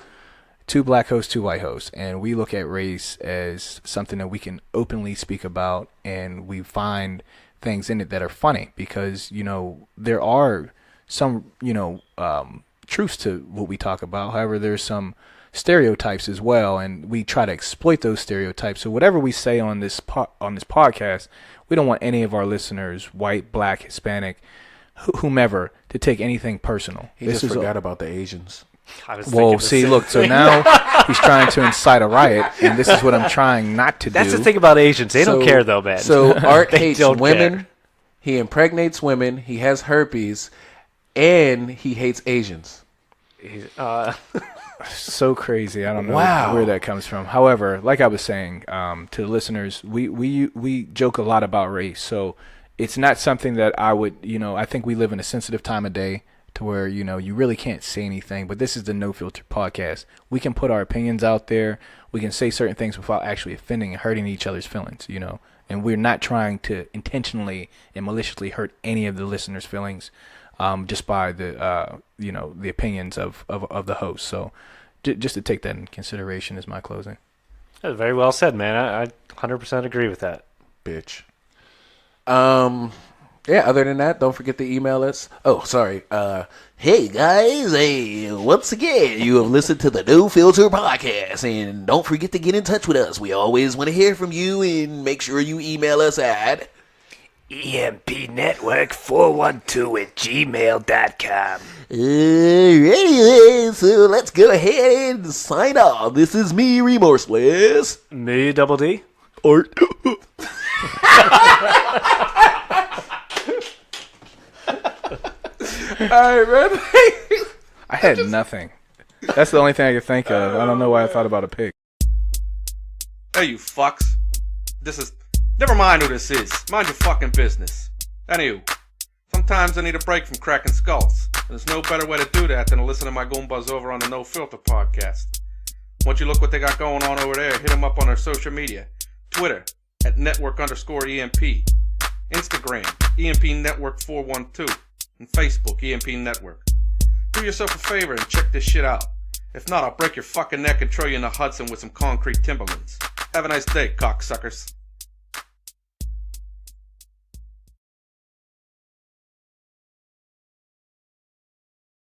black hosts, 2 white hosts, and we look at race as something that we can openly speak about, and we find things in it that are funny because there are some truths to what we talk about. However, there's some stereotypes as well, and we try to exploit those stereotypes. So whatever we say on this podcast, we don't want any of our listeners, white, black, Hispanic, whomever, to take anything personal. He just forgot about the Asians. I was thinking Well, the see, same look, so thing. now he's trying to incite a riot, and this is what I'm trying not to do. That's the thing about Asians. They don't care, though, man. So Art They hates don't women. care. He impregnates women. He has herpes, and he hates Asians. So crazy. I don't know Wow. where that comes from. However, like I was saying to the listeners, we joke a lot about race, so it's not something that I would, I think we live in a sensitive time of day to where, you really can't say anything, but this is the No Filter podcast. We can put our opinions out there. We can say certain things without actually offending and hurting each other's feelings, and we're not trying to intentionally and maliciously hurt any of the listeners' feelings just by the, the opinions of the host. So just to take that in consideration is my closing. That was very well said, man. I 100% agree with that. Bitch. Yeah, other than that, don't forget to email us. Oh, sorry. Hey guys, once again, you have listened to the No Filter podcast, and don't forget to get in touch with us. We always want to hear from you, and make sure you email us at empnetwork412@gmail.com. Anyway, so let's go ahead and sign off. This is me, Remorseless. Me, Double D. Art. All right, man. I had nothing. That's the only thing I could think of. I don't know why I thought about a pig. Hey, you fucks. Never mind who this is. Mind your fucking business. Anywho, sometimes I need a break from cracking skulls. And there's no better way to do that than to listen to my Goombas over on the No Filter podcast. Once you look what they got going on over there, hit them up on their social media. Twitter, at network_EMP. Instagram, EMP Network 412. And Facebook, EMP Network. Do yourself a favor and check this shit out. If not, I'll break your fucking neck and throw you in the Hudson with some concrete Timberlands. Have a nice day, cocksuckers.